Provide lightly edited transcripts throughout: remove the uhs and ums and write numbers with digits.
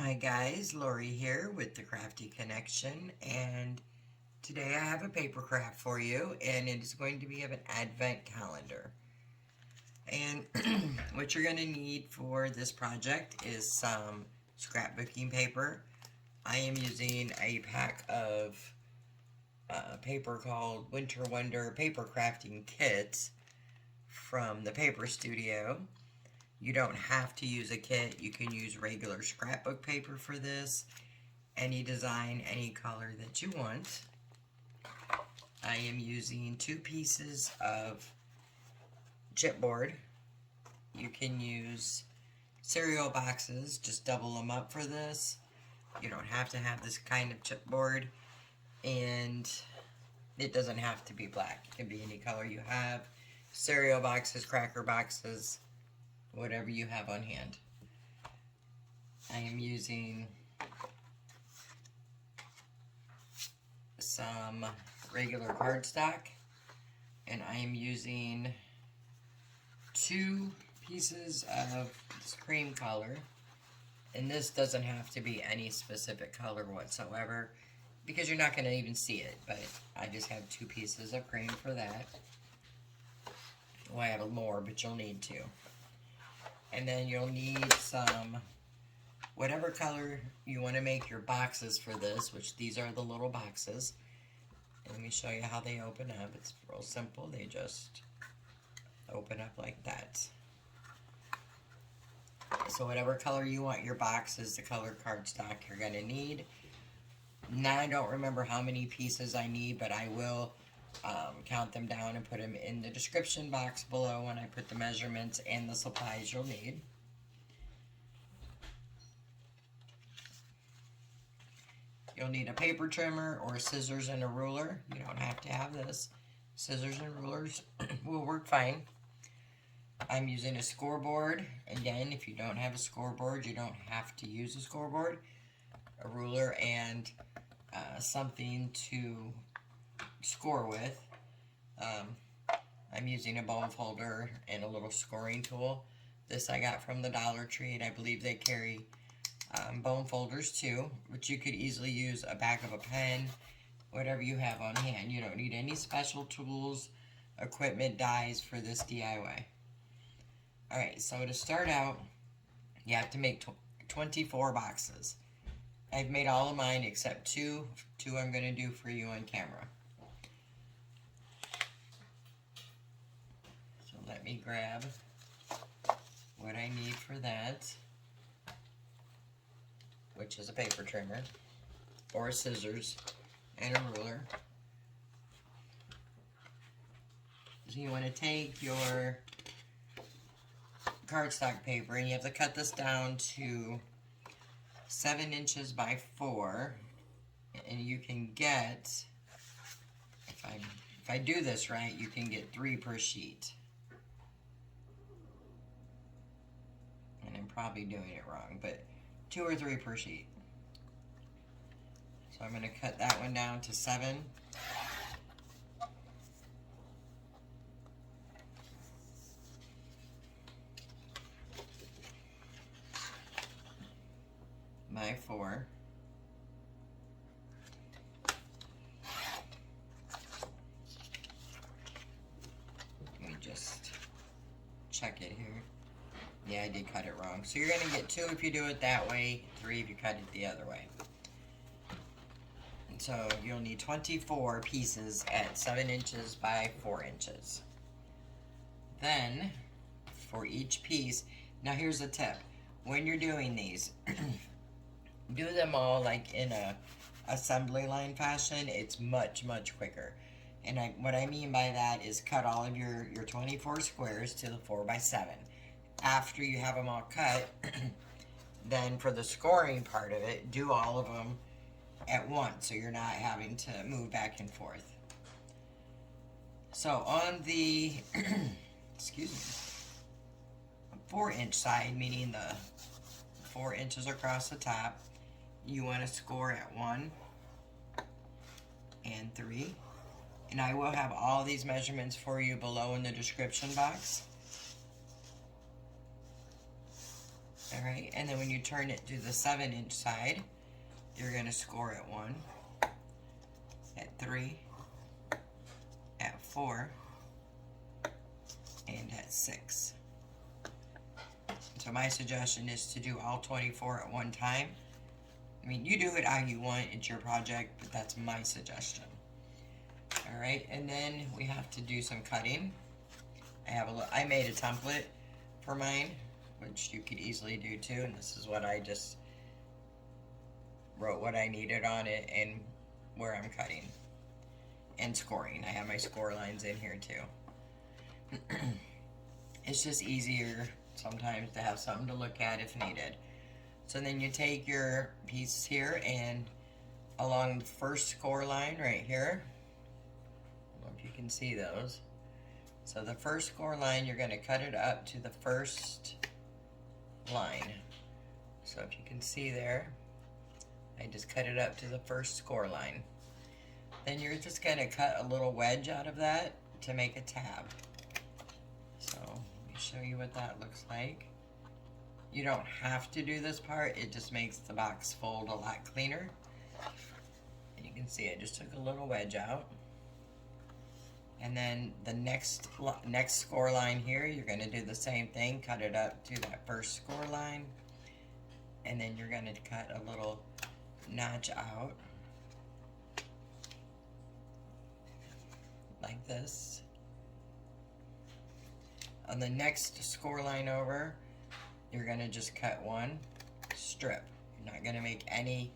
Hi guys, Lori here with the Crafty Connection, and today I have a paper craft for you, and it is going to be of an advent calendar. And what you're going to need for this project is some scrapbooking paper. I am using a pack of paper called Winter Wonder Paper Crafting Kits from the Paper Studio. You don't have to use a kit. You can use regular scrapbook paper for this. Any design, any color that you want. I am using 2 pieces of chipboard. You can use cereal boxes. Just double them up for this. You don't have to have this kind of chipboard. And it doesn't have to be black. It can be any color you have. Cereal boxes, cracker boxes, whatever you have on hand. I am using some regular cardstock, and I am using 2 pieces of this cream color, and this doesn't have to be any specific color whatsoever because you're not going to even see it, but I just have 2 pieces of cream for that. Well, I have more, but you'll need 2. And then you'll need some, whatever color you want to make your boxes for this, which these are the little boxes. And let me show you how they open up. It's real simple. They just open up like that. So whatever color you want your boxes, the color cardstock you're going to need. Now I don't remember how many pieces I need, but I will count them down and put them in the description box below when I put the measurements and the supplies you'll need. You'll need a paper trimmer or scissors and a ruler. You don't have to have this. Scissors and rulers will work fine. I'm using a scoreboard. Again, if you don't have a scoreboard, you don't have to use a scoreboard. A ruler and something to score with. I'm using a bone folder and a little scoring tool. This I got from the Dollar Tree, and I believe they carry bone folders too, but you could easily use a back of a pen, whatever you have on hand. You don't need any special tools, equipment, dies for this DIY. Alright, so to start out, you have to make 24 boxes. I've made all of mine except 2. 2 I'm going to do for you on camera. So let me grab what I need for that, which is a paper trimmer or scissors and a ruler. So you want to take your cardstock paper and you have to cut this down to 7 inches by 4, and you can get, if I do this right, you can get 3 per sheet. And I'm probably doing it wrong, but 2 or 3 per sheet. So I'm going to cut that one down to 7. By 4. Let me just check it here. Yeah, I did cut it wrong. So you're going to get 2 if you do it that way, 3 if you cut it the other way. And so you'll need 24 pieces at 7 inches by 4 inches. Then, for each piece, now here's a tip. When you're doing these, do them all like in a assembly line fashion. It's much quicker. And what I mean by that is cut all of your 24 squares to the 4 by 7. After you have them all cut, then for the scoring part of it, do all of them at once so you're not having to move back and forth. So on the excuse me, 4-inch side, meaning the 4 inches across the top, you want to score at 1 and 3. And I will have all these measurements for you below in the description box. Alright, and then when you turn it to the 7-inch side, you're going to score at 1, at 3, at 4, and at 6. So my suggestion is to do all 24 at one time. I mean, you do it how you want, it's your project, but that's my suggestion. Alright, and then we have to do some cutting. I made a template for mine, which you could easily do too, and this is what I just wrote what I needed on it and where I'm cutting and scoring. I have my score lines in here too. It's just easier sometimes to have something to look at if needed. So then you take your piece here and along the first score line right here, I don't know if you can see those. So the first score line, you're going to cut it up to the first line. So if you can see there, I just cut it up to the first score line. Then you're just going to cut a little wedge out of that to make a tab. So let me show you what that looks like. You don't have to do this part, it just makes the box fold a lot cleaner. And you can see I just took a little wedge out. And then the next score line here, you're going to do the same thing, cut it up to that first score line. And then you're going to cut a little notch out like this. On the next score line over, you're going to just cut one strip. You're not going to make any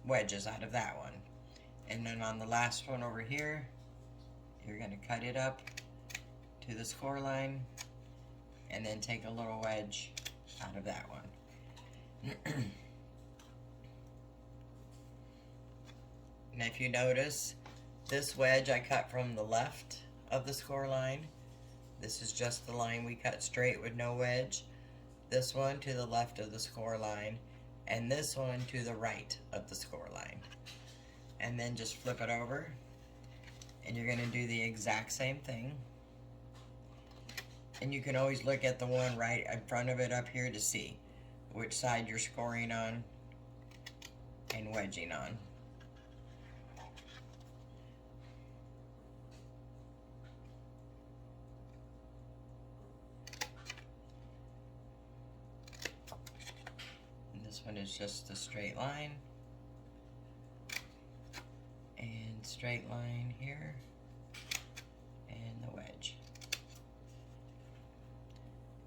wedges out of that one. And then on the last one over here, you're going to cut it up to the score line and then take a little wedge out of that one. Now if you notice, this wedge I cut from the left of the score line. This is just the line we cut straight with no wedge. This one to the left of the score line, and this one to the right of the score line. And then just flip it over, and you're going to do the exact same thing. And you can always look at the one right in front of it up here to see which side you're scoring on and wedging on. This one is just a straight line, and straight line here, and the wedge.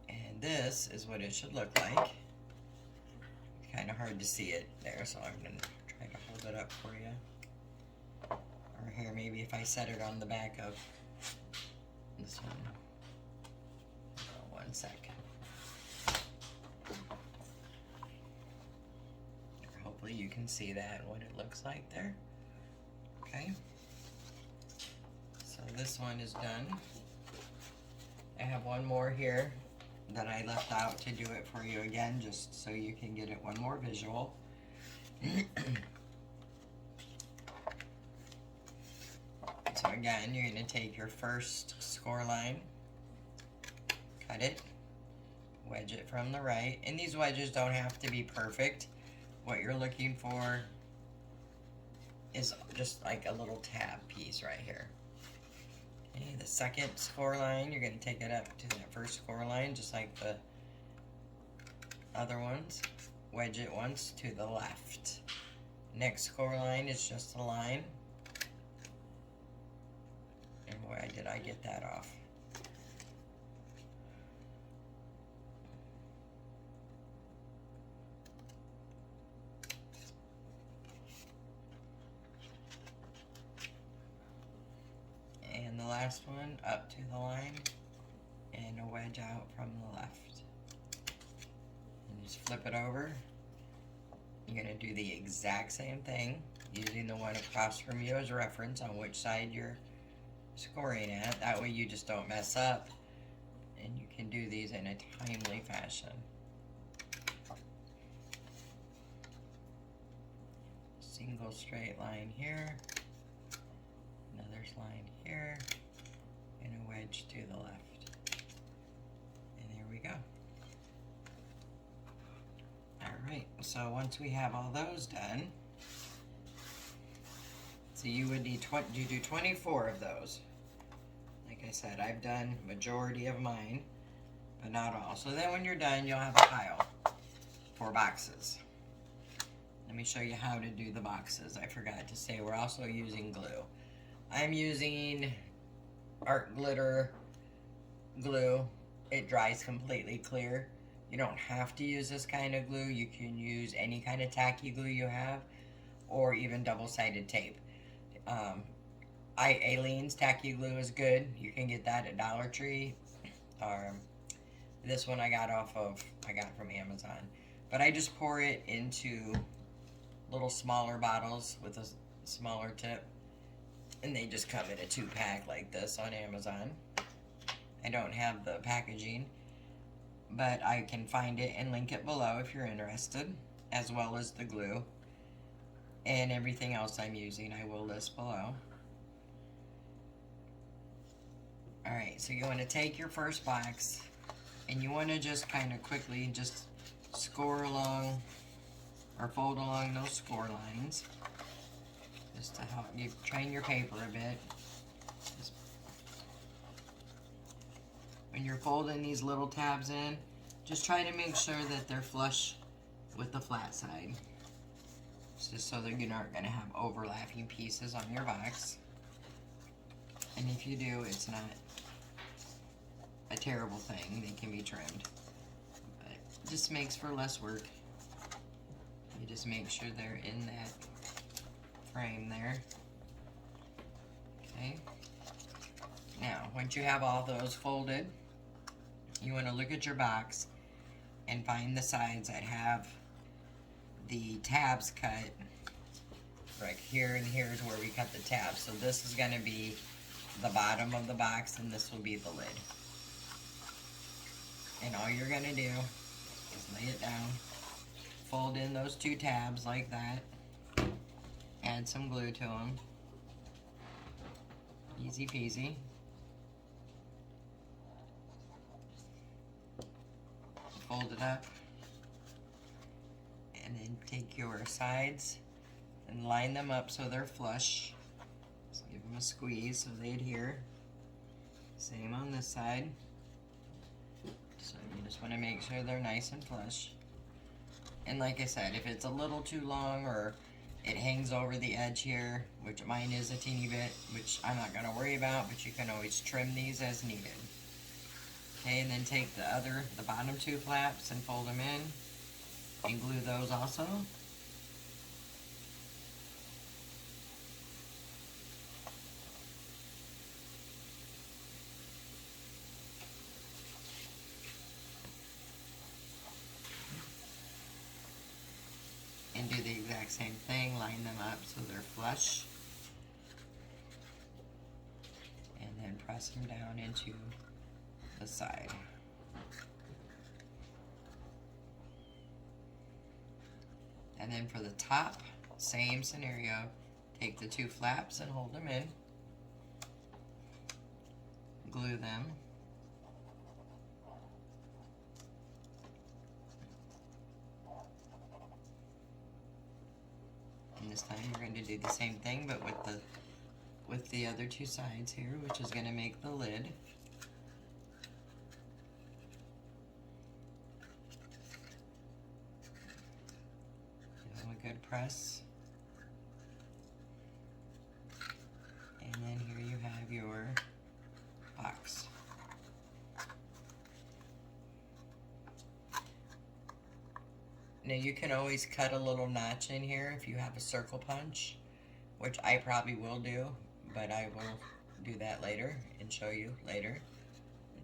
And this is what it should look like. Kind of hard to see it there, so I'm going to try to hold it up for you. Or here, maybe if I set it on the back of this one. One second. Hopefully you can see that, what it looks like there. Okay. So this one is done. I have one more here that I left out to do it for you again, just so you can get it one more visual. So again, you're going to take your first score line, cut it, wedge it from the right, and these wedges don't have to be perfect. What you're looking for is just like a little tab piece right here. Okay, the second score line, you're going to take it up to that first score line, just like the other ones. Wedge it once to the left. Next score line is just a line. And why did I get that off? And the last one up to the line and a wedge out from the left. And just flip it over. You're going to do the exact same thing, using the one across from you as a reference on which side you're scoring at. That way you just don't mess up, and you can do these in a timely fashion. Single straight line here, another line here, and a wedge to the left. And there we go. Alright, so once we have all those done, so you would need you do 24 of those. Like I said, I've done majority of mine, but not all. So then when you're done, you'll have a pile for boxes. Let me show you how to do the boxes. I forgot to say we're also using glue. I'm using art glitter glue. It dries completely clear. You don't have to use this kind of glue. You can use any kind of tacky glue you have, or even double-sided tape. Aleene's tacky glue is good. You can get that at Dollar Tree. This one I got from Amazon. But I just pour it into little smaller bottles with a smaller tip. And they just come in a 2-pack like this on Amazon. I don't have the packaging, but I can find it and link it below if you're interested, as well as the glue and everything else I'm using. I will list below. Alright, so you want to take your first box and you want to just kind of quickly just score along or fold along those score lines, just to help you train your paper a bit. When you're folding these little tabs in, just try to make sure that they're flush with the flat side. It's just so that you aren't going to have overlapping pieces on your box. And if you do, it's not a terrible thing. They can be trimmed. But it just makes for less work. You just make sure they're in that frame there. Okay. Now, once you have all those folded, you want to look at your box and find the sides that have the tabs cut. Right here and here is where we cut the tabs. So this is going to be the bottom of the box and this will be the lid. And all you're going to do is lay it down, fold in those 2 tabs like that, add some glue to them. Easy peasy. Fold it up, and then take your sides and line them up so they're flush. So give them a squeeze so they adhere. Same on this side. So you just want to make sure they're nice and flush. And like I said, if it's a little too long or it hangs over the edge here, which mine is a teeny bit, which I'm not going to worry about, but you can always trim these as needed. Okay, and then take the bottom 2 flaps and fold them in and glue those also. And do the exact same thing, line them up so they're flush. And then press them down into the side. And then for the top, same scenario. Take the 2 flaps and hold them in. Glue them. And this time we're going to do the same thing, but with the other 2 sides here, which is going to make the lid. Good press, and then here you have your box. Now you can always cut a little notch in here if you have a circle punch, which I probably will do, but I will do that later and show you later.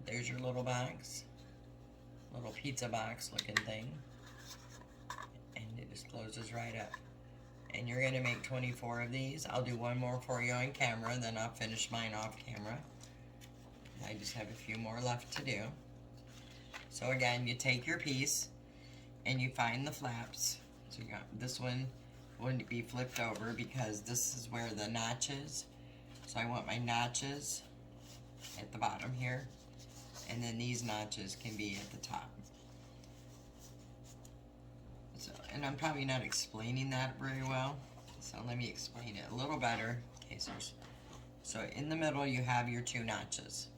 There's your little box, little pizza box looking thing. Just closes right up. And you're going to make 24 of these. I'll do one more for you on camera, then I'll finish mine off camera. I just have a few more left to do. So again, you take your piece and you find the flaps. So you got this one wouldn't be flipped over because this is where the notch is. So I want my notches at the bottom here, and then these notches can be at the top. So, and I'm probably not explaining that very well, so let me explain it a little better. Okay, so in the middle you have your two notches.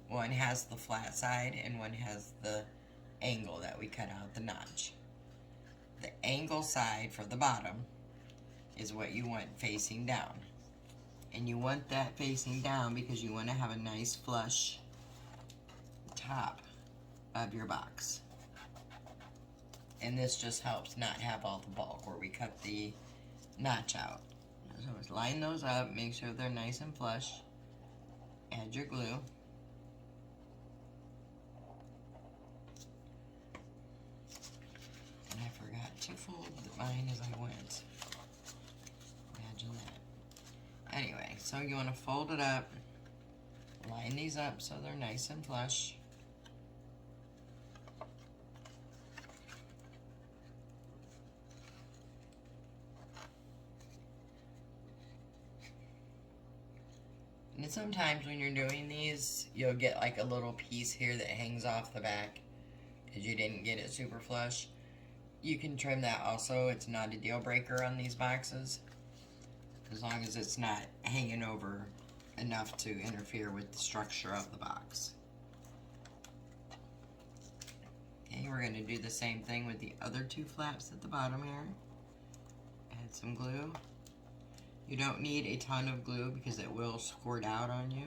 One has the flat side and one has the angle that we cut out the notch. The angle side for the bottom is what you want facing down. And you want that facing down because you want to have a nice flush top of your box. And this just helps not have all the bulk where we cut the notch out. So line those up, make sure they're nice and flush. Add your glue. And I forgot to fold mine as I went. Imagine that. Anyway, so you want to fold it up, line these up so they're nice and flush. And sometimes when you're doing these, you'll get like a little piece here that hangs off the back because you didn't get it super flush. You can trim that also. It's not a deal breaker on these boxes, as long as it's not hanging over enough to interfere with the structure of the box. Okay, we're going to do the same thing with the other two flaps at the bottom here. Add some glue. You don't need a ton of glue because it will squirt out on you.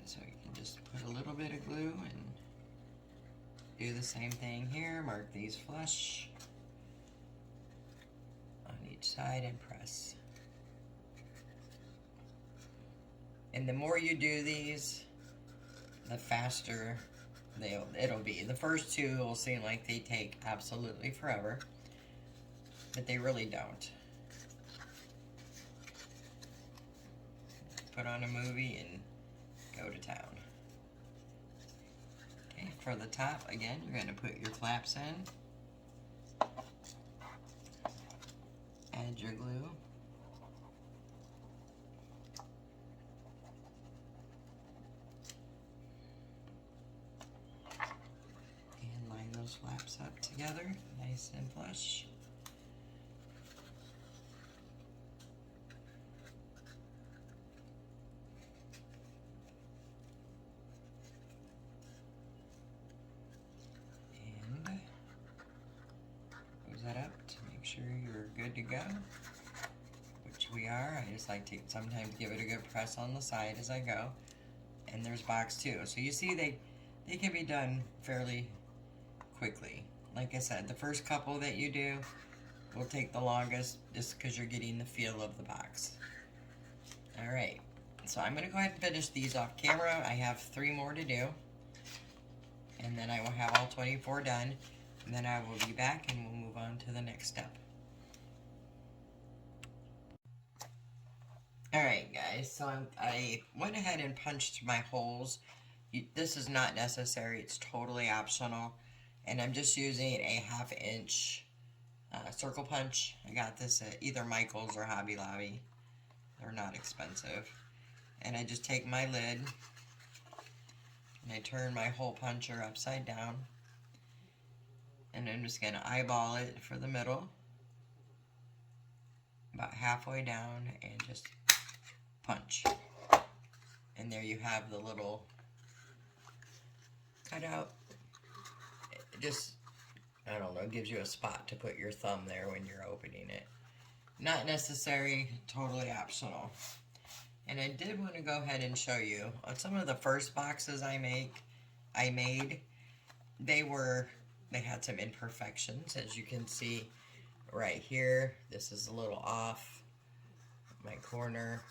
So you can just put a little bit of glue and do the same thing here. Mark these flush on each side and press. And the more you do these, the faster it'll be. The first two will seem like they take absolutely forever, but they really don't. Put on a movie and go to town. Okay, for the top, again, you're going to put your flaps in. Add your glue. And line those flaps up together, nice and flush. That up to make sure you're good to go, which we are. I just like to sometimes give it a good press on the side as I go. And there's box two. So you see they can be done fairly quickly. Like I said, the first couple that you do will take the longest just because you're getting the feel of the box. Alright, so I'm going to go ahead and finish these off camera. I have 3 more to do, and then I will have all 24 done. And then I will be back and we'll move on to the next step. Alright guys, so I went ahead and punched my holes. This is not necessary, it's totally optional. And I'm just using a 1/2 inch circle punch. I got this at either Michael's or Hobby Lobby. They're not expensive. And I just take my lid and I turn my hole puncher upside down. And I'm just going to eyeball it for the middle, about halfway down, and just punch. And there you have the little cutout. It just, I don't know, gives you a spot to put your thumb there when you're opening it. Not necessary, totally optional. And I did want to go ahead and show you on some of the first boxes I made, they had some imperfections, as you can see right here. This is a little off my corner.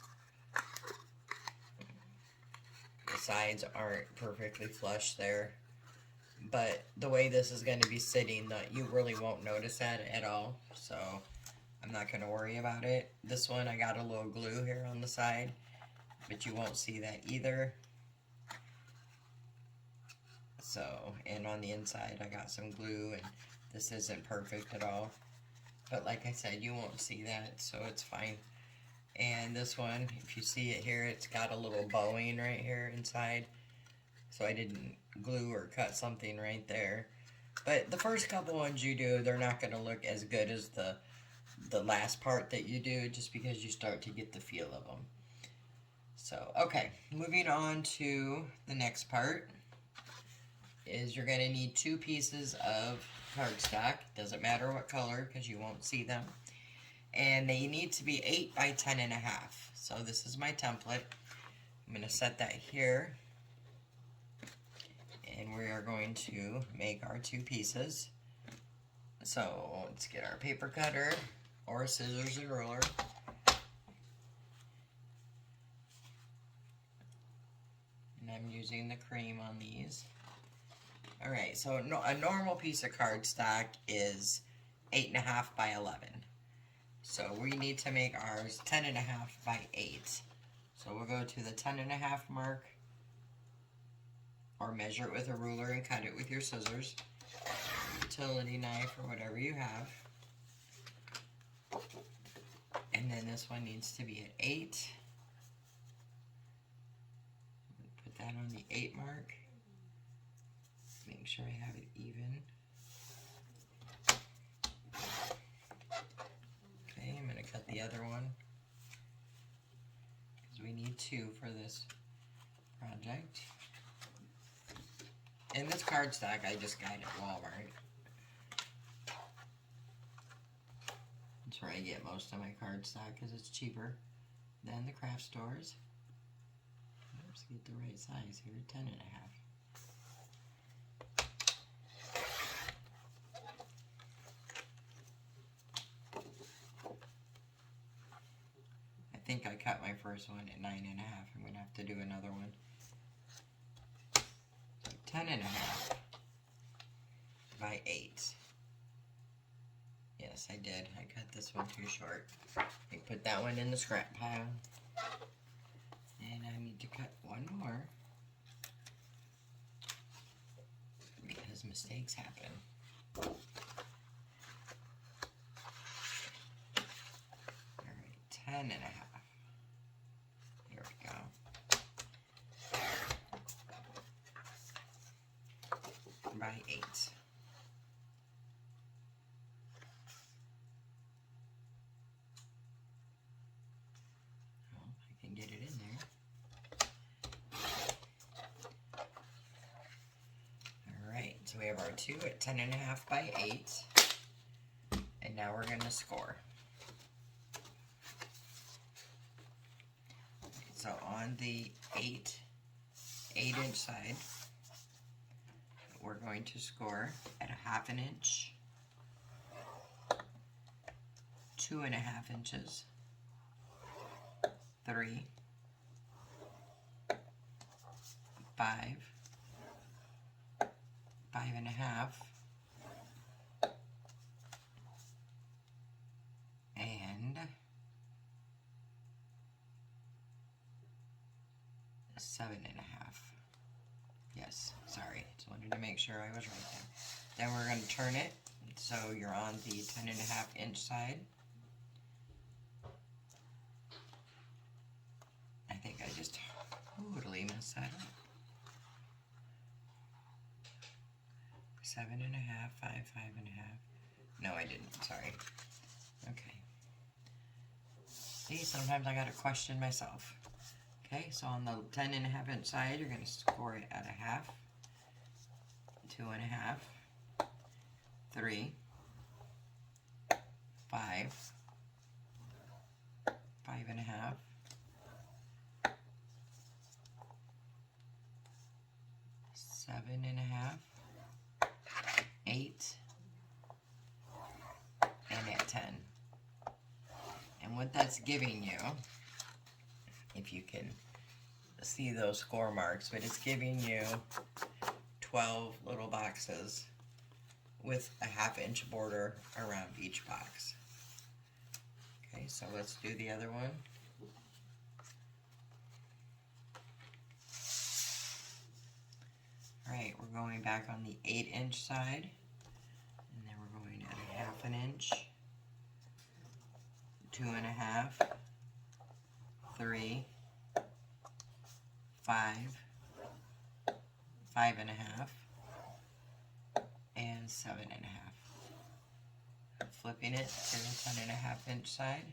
The sides aren't perfectly flush there, but the way this is going to be sitting, you really won't notice that at all, so I'm not going to worry about it. This one, I got a little glue here on the side, but you won't see that either. So, and on the inside I got some glue, and this isn't perfect at all. But like I said, you won't see that, so it's fine. And this one, if you see it here, it's got a little bowing right here inside. So I didn't glue or cut something right there. But the first couple ones you do, they're not going to look as good as the last part that you do, just because you start to get the feel of them. So, okay, moving on to the next part is you're going to need 2 pieces of cardstock. Doesn't matter what color because you won't see them. And they need to be 8 by 10.5. So this is my template. I'm going to set that here. And we are going to make our 2 pieces. So let's get our paper cutter or scissors and ruler. And I'm using the cream on these. Alright, so a normal piece of cardstock is 8.5 by 11. So we need to make ours 10.5 by 8. So we'll go to the 10.5 mark, or measure it with a ruler and cut it with your scissors, utility knife, or whatever you have. And then this one needs to be at 8. Put that on the 8 mark. Make sure I have it even. Okay, I'm going to cut the other one, because we need 2 for this project. And this cardstock I just got at Walmart. That's where I get most of my cardstock, because it's cheaper than the craft stores. Let's get the right size here, 10.5. I think I cut my first one at 9.5. I'm going to have to do another one. 10.5 by 8. Yes, I did. I cut this one too short. I put that one in the scrap pile. And I need to cut one more, because mistakes happen. Alright, 10.5. Here we go. By 8. Well, I can get it in there. Alright, so we have our 2 at 10.5 by 8. And now we're going to score. So on the 8-inch side, we're going to score at 1/2 inch, 2.5 inches, 3, 5, 5.5, and 7.5. Yes, sorry, just wanted to make sure I was right there. Then we're going to turn it so you're on the 10.5-inch side. I think I just totally messed that up. 7.5, 5, 5.5. No, I didn't. Sorry. Okay. See, sometimes I gotta question myself. Okay, so on the 10.5-inch side, you're gonna score it at 1/2, 2.5, 3, 5, 5.5, 7.5, 8, and at 10. And what that's giving you, if you can see those score marks, but it's giving you 12 little boxes with a 1/2 inch border around each box. Okay, so let's do the other one. Alright, we're going back on the 8-inch side, and then we're going at 1/2 inch, 2.5, 3, 5, 5.5, and 7.5. Flipping it to the 10.5 inch side.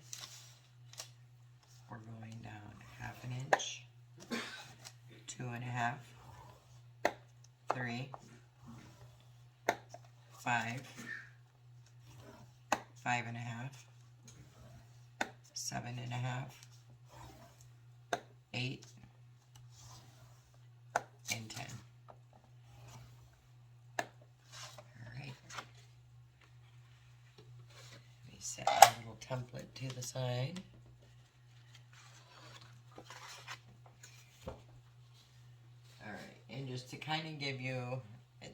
We're going down 1/2 inch, 2.5, 3, 5, 5.5, 7.5, 8, and 10. Alright. Let me set my little template to the side. Alright, and just to kind of give you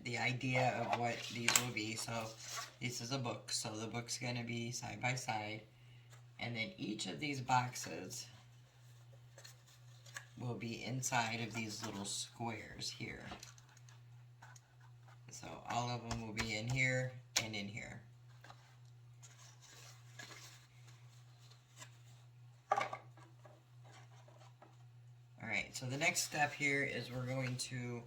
the idea of what these will be, so this is a book, so the book's going to be side by side, and then each of these boxes will be inside of these little squares here. So all of them will be in here and in here. Alright, so the next step here is we're going to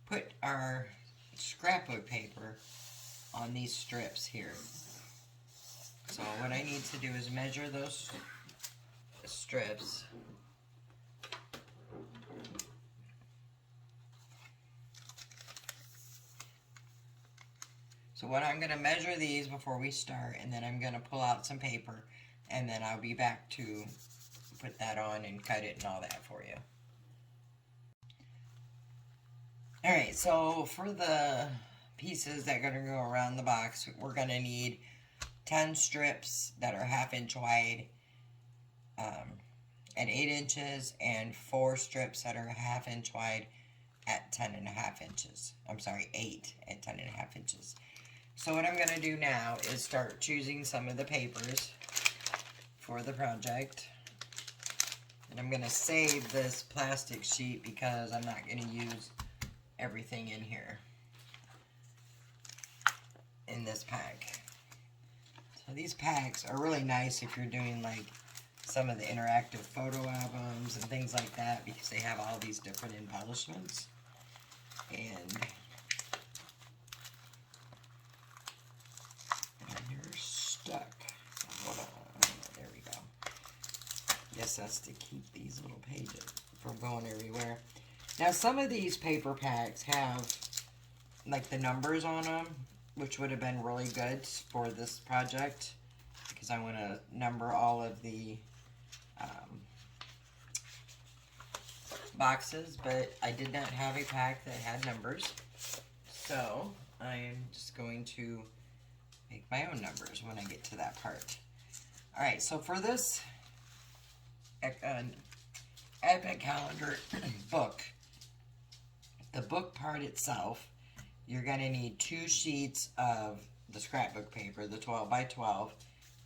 put our scrapbook paper on these strips here. So what I need to do is measure those strips. So what I'm going to measure these before we start, and then I'm going to pull out some paper, and then I'll be back to put that on and cut it and all that for you. Alright, so for the pieces that are going to go around the box, we're going to need 10 strips that are 1/2 inch wide at 8 inches, and 4 strips that are 1/2 inch wide at 10.5 inches. I'm sorry, 8 at 10.5 inches. So what I'm going to do now is start choosing some of the papers for the project. And I'm going to save this plastic sheet because I'm not going to use everything in here in this pack. So these packs are really nice if you're doing like some of the interactive photo albums and things like that, because they have all these different embellishments. And you're stuck. Hold on. There we go. Yes, that's to keep these little pages from going everywhere. Now, some of these paper packs have like the numbers on them, which would have been really good for this project, because I want to number all of the boxes, but I did not have a pack that had numbers, so I am just going to make my own numbers when I get to that part. Alright, so for this Advent Calendar book, the book part itself, you're going to need 2 sheets of the scrapbook paper, the 12 by 12,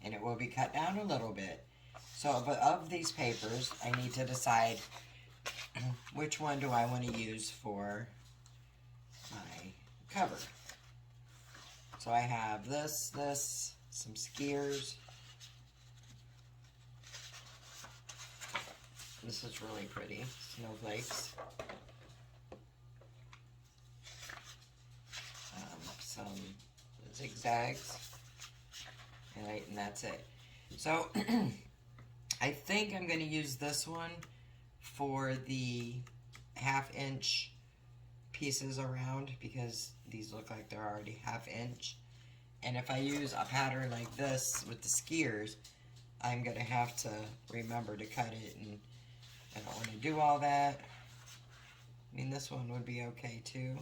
and it will be cut down a little bit. So, but of these papers, I need to decide which one do I want to use for my cover. So I have this, some skiers. This is really pretty, snowflakes. Some zigzags, and that's it. So I think I'm going to use this one for the 1/2 inch pieces around, because these look like they're already 1/2 inch. And if I use a pattern like this with the skiers, I'm going to have to remember to cut it, and I don't want to do all that. I mean, this one would be okay too.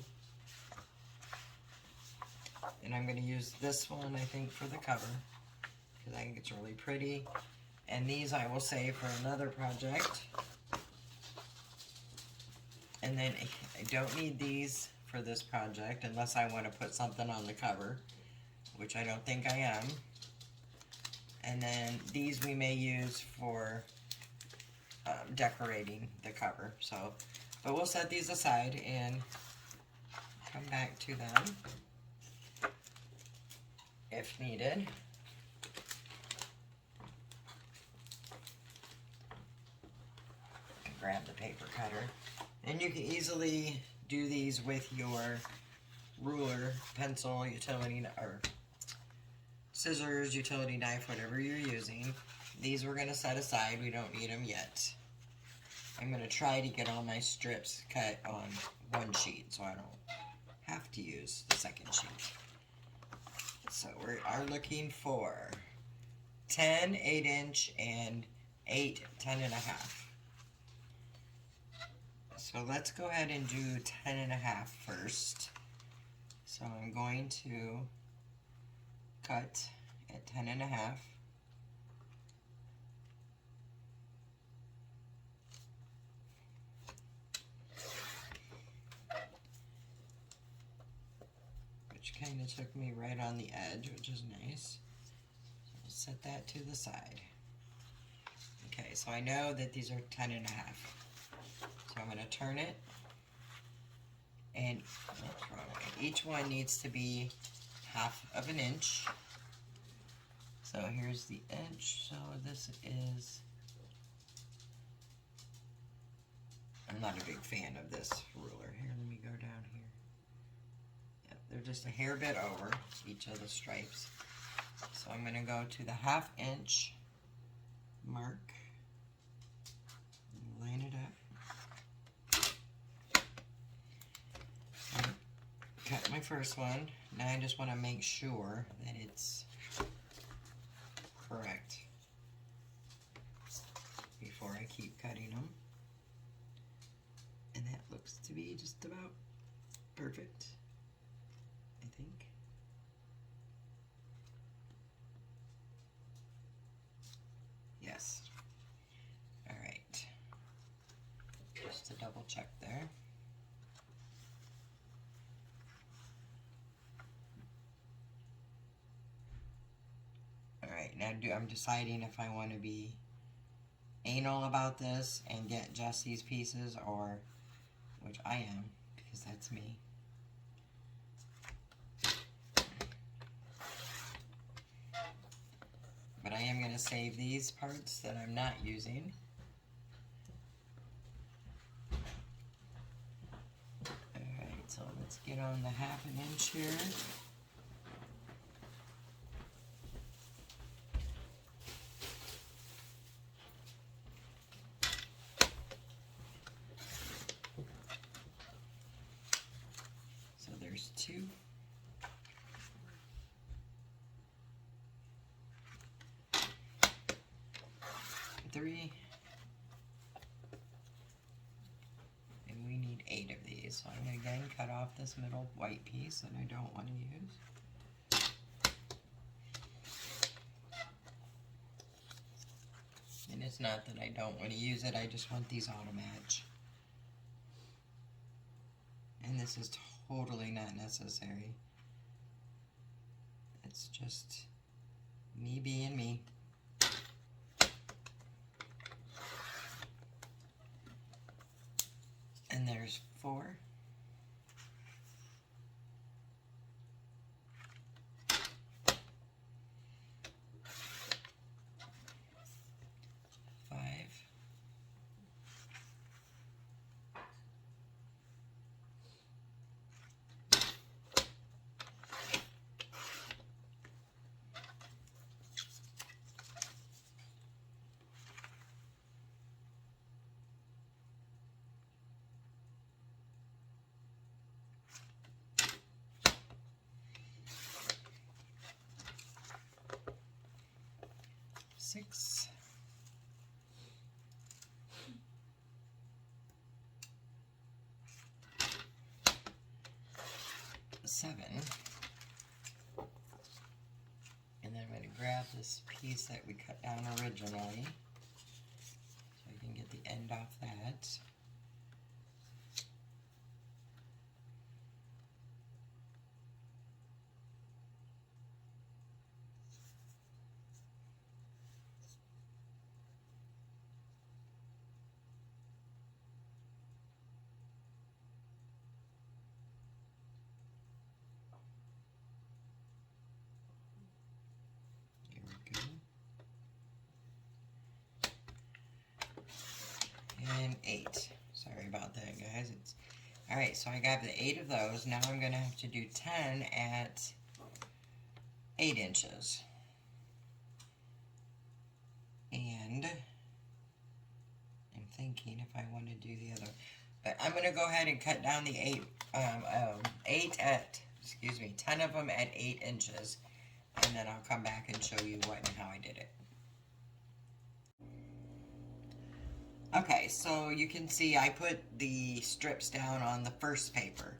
And I'm going to use this one, I think, for the cover, because I think it's really pretty. And these I will save for another project. And then I don't need these for this project unless I want to put something on the cover, which I don't think I am. And then these we may use for decorating the cover. So, but we'll set these aside and come back to them if needed. Grab the paper cutter. And you can easily do these with your ruler, pencil, or scissors, utility knife, whatever you're using. These we're going to set aside. We don't need them yet. I'm going to try to get all my strips cut on one sheet so I don't have to use the second sheet. So we are looking for 10 8-inch and 8 10.5. So let's go ahead and do 10.5 first. So I'm going to cut at 10.5. Which kind of took me right on the edge, which is nice. So we'll set that to the side. Okay, so I know that these are 10.5. So I'm going to turn it, and each one needs to be 1/2 of an inch. So here's the inch. So this is, I'm not a big fan of this ruler. Here, let me go down here. Yep, they're just a hair bit over each of the stripes. So I'm going to go to the 1/2 inch mark, line it up. Cut my first one. Now I just want to make sure that it's correct before I keep cutting them. And that looks to be just about perfect, I think. Yes. All right. Just to double check there. Alright, now I'm deciding if I want to be anal about this and get just these pieces, or, which I am, because that's me. But I am going to save these parts that I'm not using. Alright, so let's get on the 1/2 inch here. There's 2. 3. And we need 8 of these. So I'm going to again cut off this middle white piece that I don't want to use. And it's not that I don't want to use it, I just want these all to match. And this is totally not necessary. It's just me being me. And there's 4. Six. 7. And then I'm going to grab this piece that we cut down originally, so I can get the end off that. And 8. Sorry about that, guys. It's Alright, so I got the 8 of those. Now I'm going to have to do 10 at 8 inches. And I'm thinking if I want to do the other. But I'm going to go ahead and cut down the 10 of them at 8 inches. And then I'll come back and show you what and how I did it. Okay, so you can see I put the strips down on the first paper.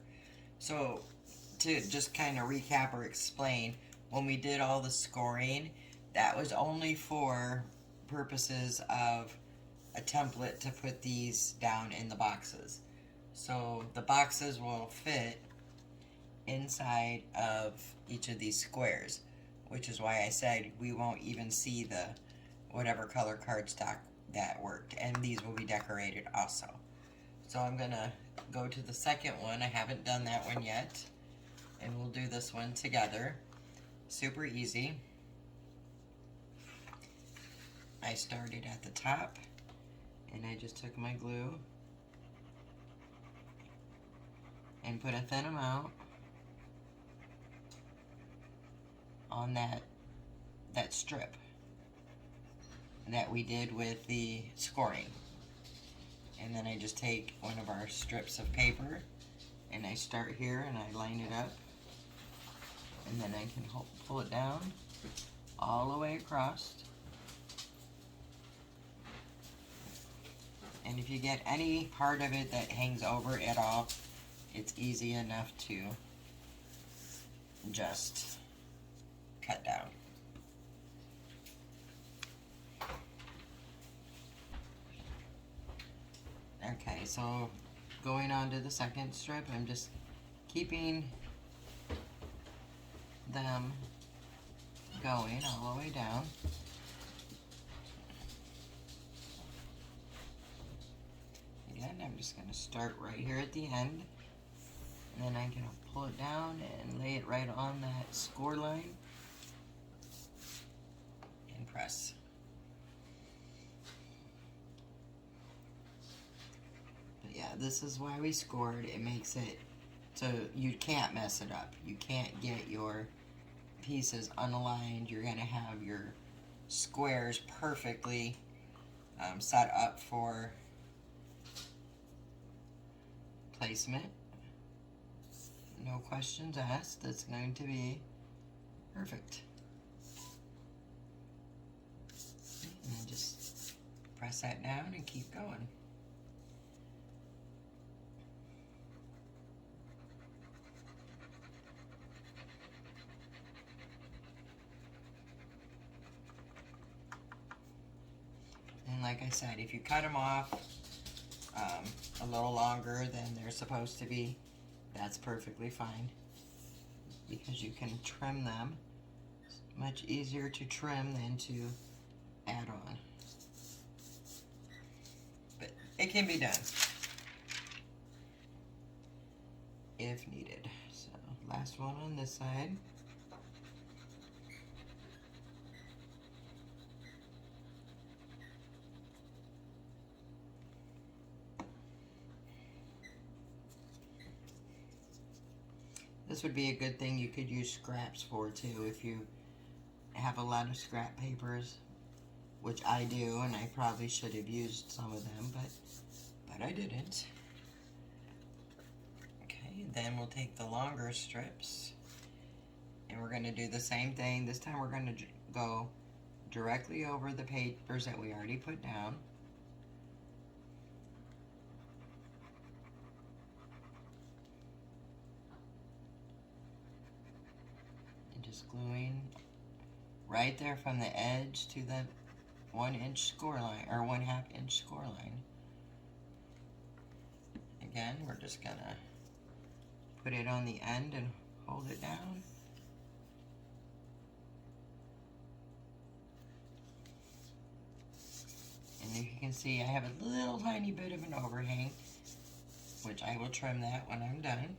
So to just kind of recap or explain, when we did all the scoring, that was only for purposes of a template to put these down in the boxes. So the boxes will fit inside of each of these squares, which is why I said we won't even see the whatever color cardstock that worked, and these will be decorated also. So I'm gonna go to the second one. I haven't done that one yet, and we'll do this one together. Super easy. I started at the top and I just took my glue and put a thin amount on that strip that we did with the scoring. And then I just take one of our strips of paper and I start here and I line it up, and then I can pull it down all the way across. And if you get any part of it that hangs over at all, it's easy enough to just cut down. Okay, so going on to the second strip, I'm just keeping them going all the way down. Again, I'm just going to start right here at the end, and then I'm going to pull it down and lay it right on that score line and press. But yeah, this is why we scored. It makes it so you can't mess it up. You can't get your pieces unaligned. You're going to have your squares perfectly set up for placement. No questions asked. That's going to be perfect. And then just press that down and keep going. And like I said, if you cut them off a little longer than they're supposed to be, that's perfectly fine, because you can trim them. It's much easier to trim than to add on, but it can be done if needed. So last one on this side. This would be a good thing you could use scraps for too, if you have a lot of scrap papers, which I do, and I probably should have used some of them, but I didn't. Okay, then we'll take the longer strips and we're going to do the same thing. This time we're going to go directly over the papers that we already put down. Just gluing right there from the edge to the 1 inch score line, or 1/2 inch score line. Again, we're just gonna put it on the end and hold it down. And you can see I have a little tiny bit of an overhang, which I will trim that when I'm done.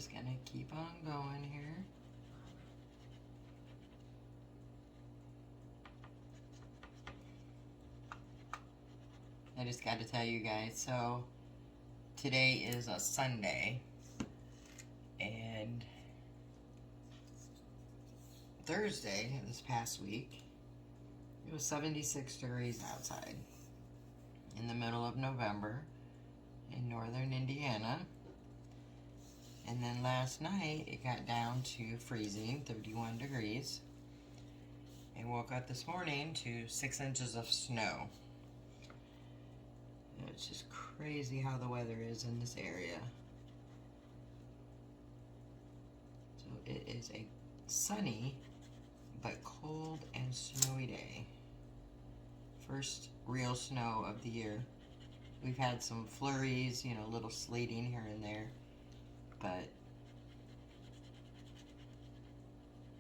just gonna keep on going here. I just got to tell you guys, so today is a Sunday, and Thursday, this past week, it was 76 degrees outside in the middle of November in northern Indiana. And then last night, it got down to freezing, 31 degrees. And woke up this morning to 6 inches of snow. It's just crazy how the weather is in this area. So it is a sunny but cold and snowy day. First real snow of the year. We've had some flurries, you know, little sleeting here and there, but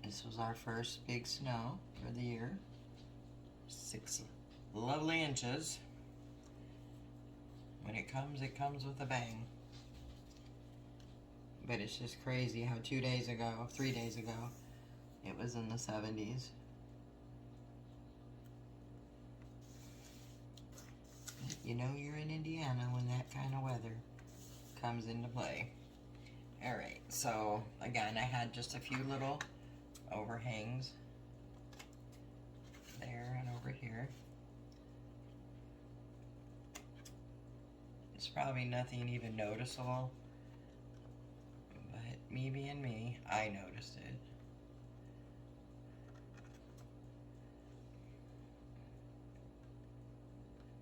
this was our first big snow for the year. 6 lovely inches. When it comes with a bang. But it's just crazy how 3 days ago, it was in the 70s. You know you're in Indiana when that kind of weather comes into play. Alright, so again, I had just a few little overhangs there and over here. It's probably nothing even noticeable, but me being me, I noticed it.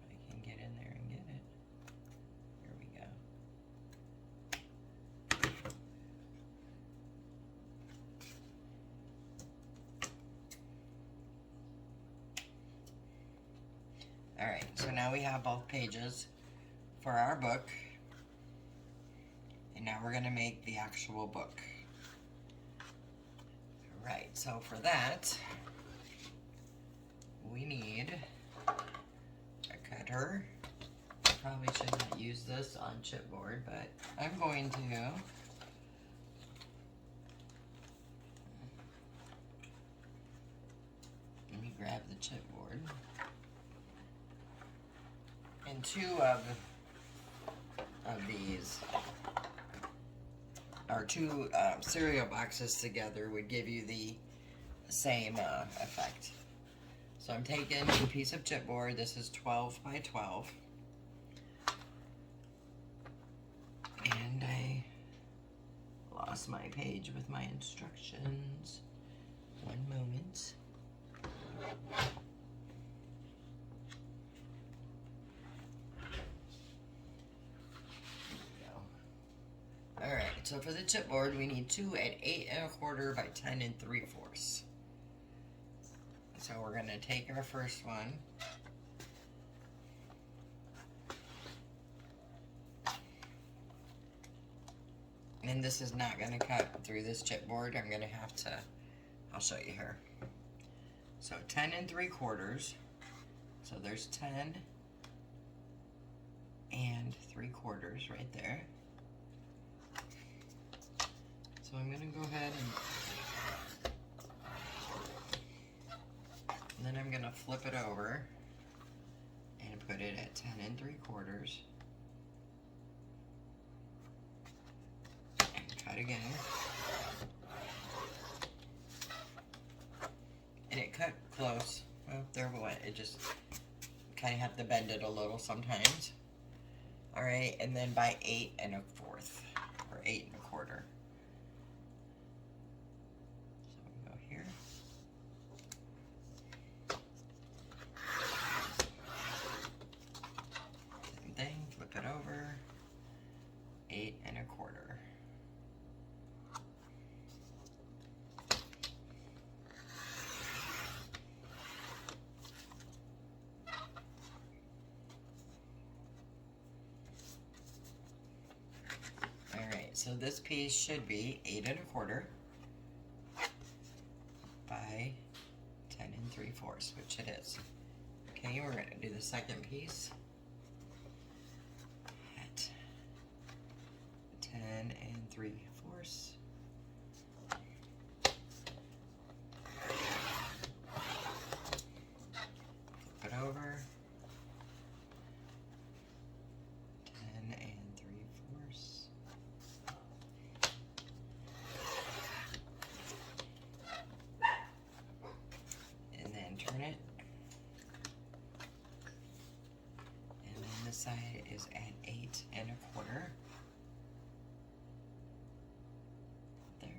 I can get in there and get it. Here we go. Alright, so now we have both pages for our book, and now we're going to make the actual book. Alright, so for that, we need a cutter. I probably should not use this on chipboard, but I'm going to. Let me grab the chipboard. And two of these, or two cereal boxes together would give you the same effect. So I'm taking a piece of chipboard. This is 12 by 12. And I lost my page with my instructions. One moment. Alright, so for the chipboard, we need 2 at 8 1/4 by 10 3/4. So we're going to take our first one. And this is not going to cut through this chipboard. I'm going to have to, I'll show you here. So 10 3/4. So there's 10 3/4 right there. So I'm going to go ahead and then I'm going to flip it over and put it at 10 3/4 and cut again. And it cut close. Well, there we went. It just kind of have to bend it a little sometimes. Alright, and then by 8 1/4 or 8 1/4. Flip it over, 8 1/4. Alright, so this piece should be 8 1/4 by 10 3/4, which it is. Okay, we're going to do the second piece. 10 3/4. 3/4. Flip it over. 10 3/4. And then turn it. And then this side is at 8 1/4. There.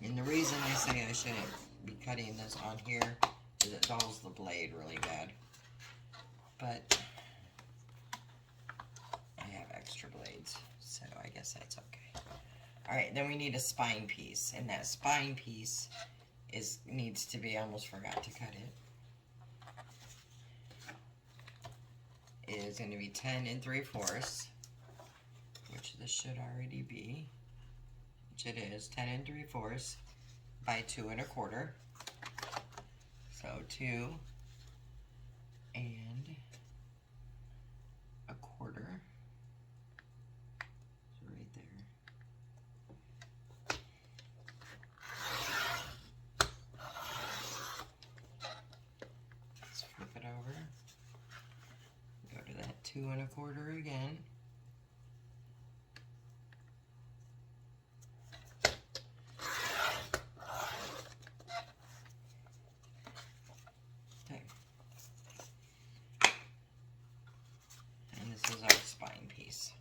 And the reason I say I shouldn't be cutting this on here is it dulls the blade really bad. But I have extra blades, so I guess that's okay. Alright, then we need a spine piece, and that spine piece needs to be, I almost forgot to cut it, is going to be 10 3/4, which this should already be, which it is, 10 3/4 by 2 1/4. So 2 1/4. So right there. Let's flip it over. Go to that 2 1/4 again. Okay. And this is our spine piece.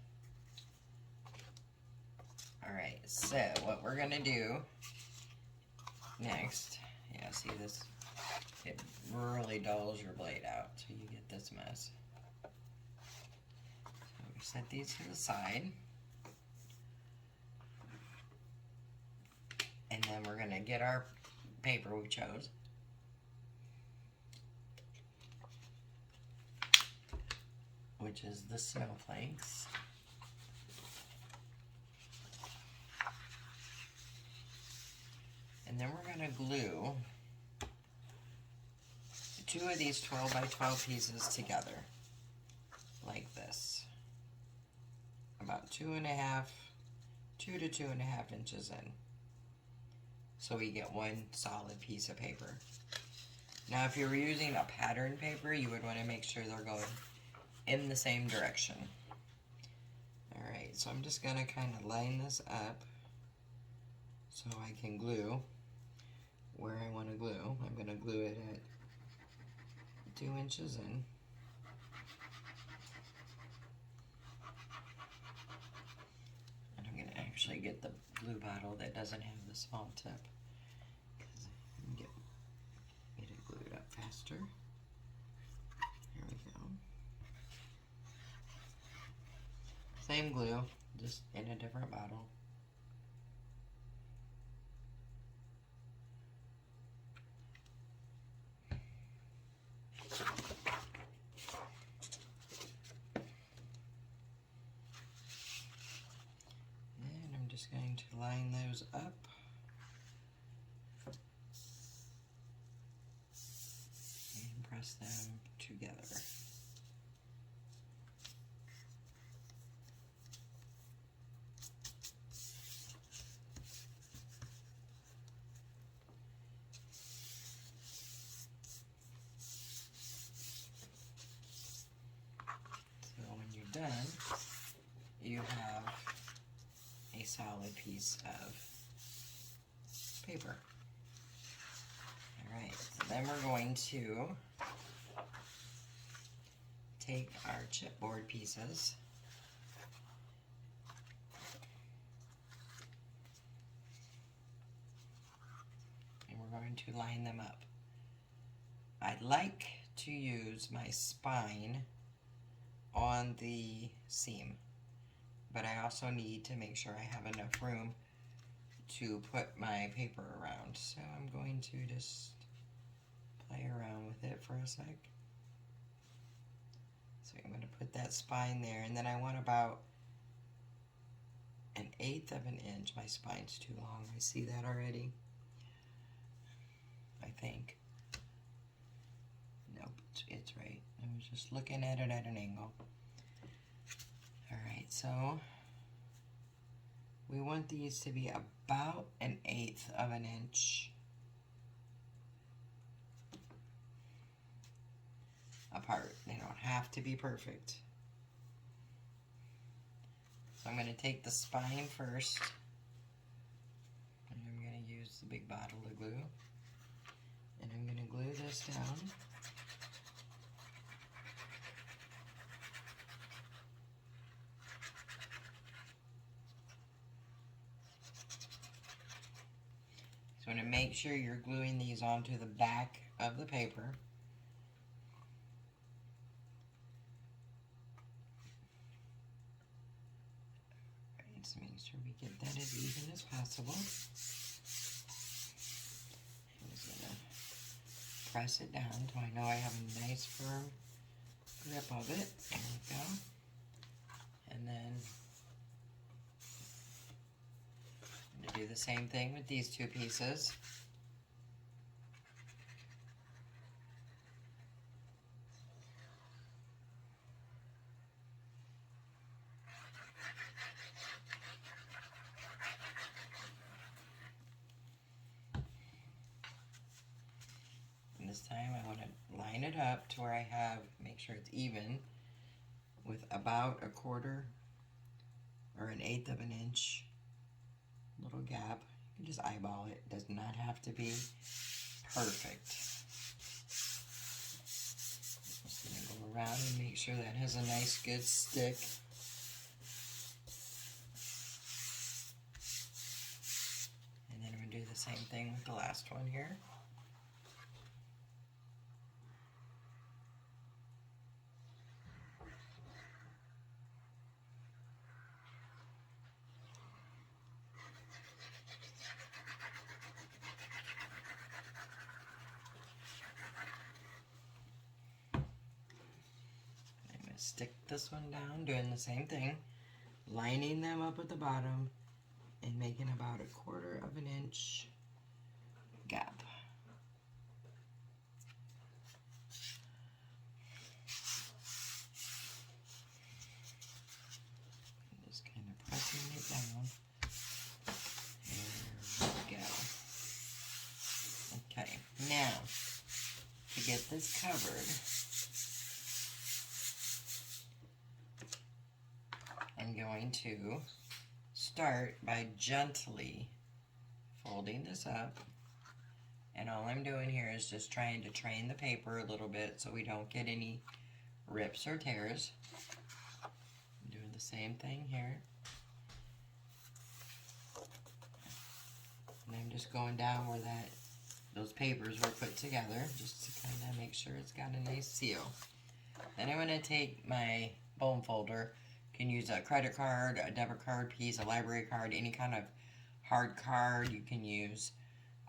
Alright, so what we're going to do next, yeah, see this, it really dulls your blade out, so you get this mess. So we set these to the side, and then we're going to get our paper we chose. Which is the snowflakes. And then we're going to glue 2 of these 12 by 12 pieces together, like this. About 2 to 2.5 inches in. So we get one solid piece of paper. Now if you were using a pattern paper, you would want to make sure they're going in the same direction. Alright, so I'm just going to kind of line this up so I can glue where I want to glue. I'm going to glue it at 2 inches in. And I'm going to actually get the glue bottle that doesn't have the small tip, because I can get it glued up faster. Here we go. Same glue, just in a different bottle. And I'm just going to line those up. And press them together. Done, you have a solid piece of paper. Alright, so then we're going to take our chipboard pieces and we're going to line them up. I'd like to use my spine on the seam, but I also need to make sure I have enough room to put my paper around, so I'm going to just play around with it for a sec. So I'm going to put that spine there, and then I want about 1/8 of an inch. My spine's too long, I see that already. I think. Nope, it's right. I was just looking at it at an angle. Alright, so we want these to be about 1/8 of an inch apart. They don't have to be perfect. So I'm going to take the spine first, and I'm going to use the big bottle of glue, and I'm going to glue this down. So I'm going to make sure you're gluing these onto the back of the paper. Right, so make sure we get that as even as possible. I'm just going to press it down until I know I have a nice firm grip of it. There we go. And then I'm going to do the same thing with these two pieces. And this time I want to line it up to where I have, make sure it's even, with about 1/4 or 1/8 of an inch little gap. You can just eyeball it. It does not have to be perfect. Just going to go around and make sure that has a nice good stick. And then I'm going to do the same thing with the last one here. Stick this one down, doing the same thing, lining them up at the bottom and making about 1/4 of an inch gap. Just kind of pressing it down. There we go. Okay, now to get this covered, I'm going to start by gently folding this up, and all I'm doing here is just trying to train the paper a little bit so we don't get any rips or tears. I'm doing the same thing here, and I'm just going down where those papers were put together just to kind of make sure it's got a nice seal. Then I'm going to take my bone folder. You can use a credit card, a debit card piece, a library card, any kind of hard card. You can use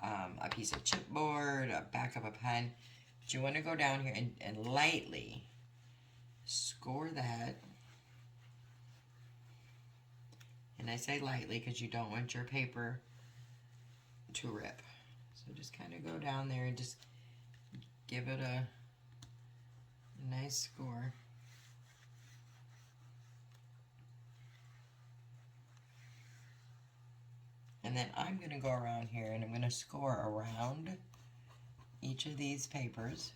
a piece of chipboard, a back of a pen. But you want to go down here and lightly score that. And I say lightly because you don't want your paper to rip. So just kind of go down there and just give it a nice score. And then I'm going to go around here and I'm going to score around each of these papers.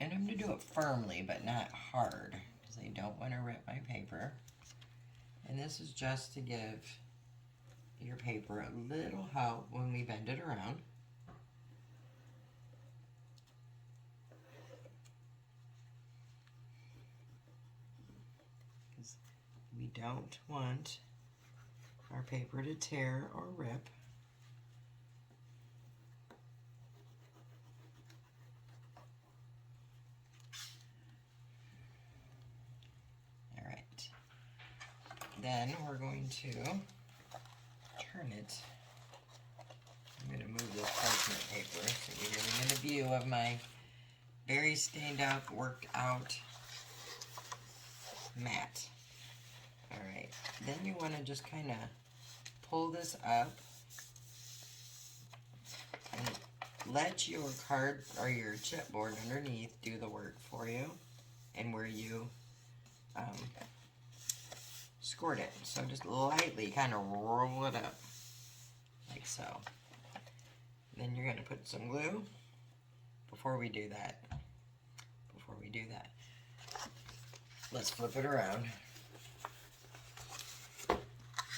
And I'm going to do it firmly but not hard because I don't want to rip my paper. And this is just to give your paper a little help when we bend it around. Because we don't want our paper to tear or rip. All right. Then we're going to turn it. I'm going to move this parchment paper so you're getting a view of my very stained out, worked out mat. Alright, then you want to just kind of pull this up and let your card or your chipboard underneath do the work for you, and where you scored it. So just lightly kind of roll it up like so. Then you're going to put some glue. Before we do that, let's flip it around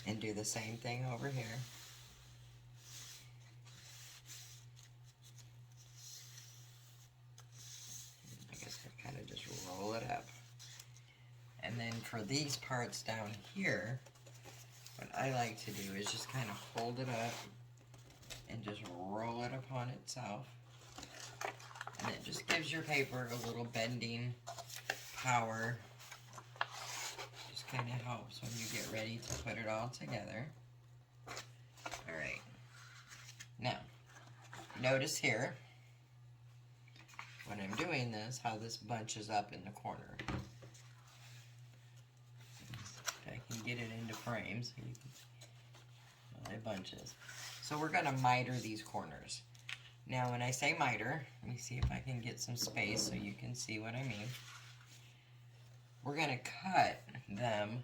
and do the same thing over here. I guess I kind of just roll it up. And then for these parts down here, what I like to do is just kind of hold it up and just roll it upon itself. And it just gives your paper a little bending power. Just kind of helps when you get ready to put it all together. Alright. Now, notice here, when I'm doing this, how this bunches up in the corner. I can get it into frames. Well, it bunches. So we're going to miter these corners. Now when I say miter, let me see if I can get some space so you can see what I mean. We're going to cut them,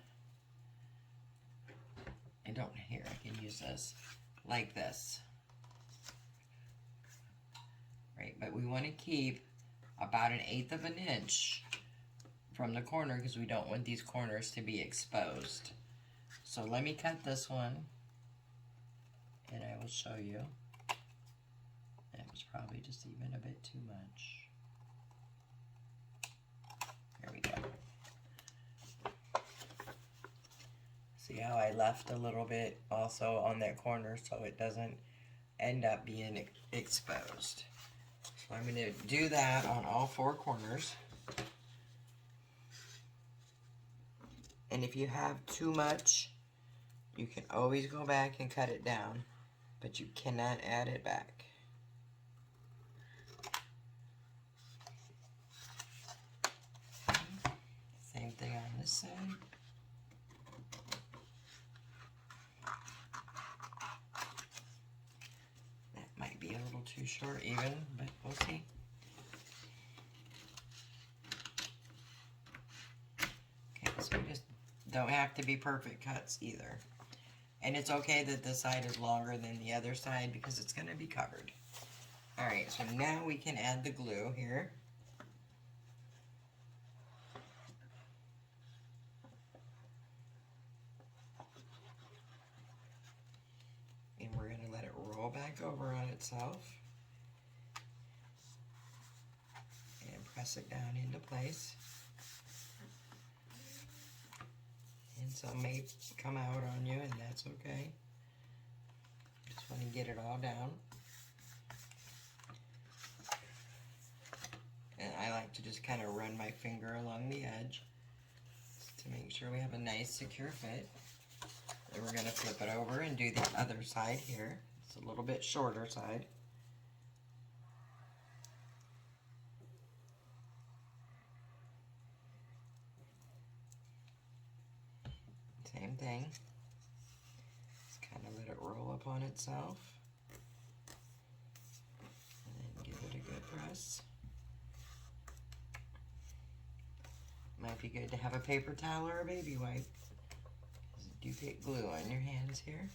I can use this, like this. Right, but we want to keep about 1/8 of an inch from the corner because we don't want these corners to be exposed. So let me cut this one and I will show you. That was probably just even a bit too much. There we go. See how I left a little bit also on that corner so it doesn't end up being exposed. So I'm going to do that on all 4 corners. And if you have too much, you can always go back and cut it down, but you cannot add it back. Same thing on this side. That might be a little too short even, but we'll see. Okay, so we just don't have to be perfect cuts either. And it's okay that this side is longer than the other side because it's going to be covered. Alright, so now we can add the glue here. And we're going to let it roll back over on itself. And press it down into place. And some may come out on you, and that's okay. Just want to get it all down. And I like to just kind of run my finger along the edge to make sure we have a nice secure fit. Then we're going to flip it over and do the other side here. It's a little bit shorter side. Same thing. Just kind of let it roll up on itself. And then give it a good press. Might be good to have a paper towel or a baby wipe. You get glue on your hands here.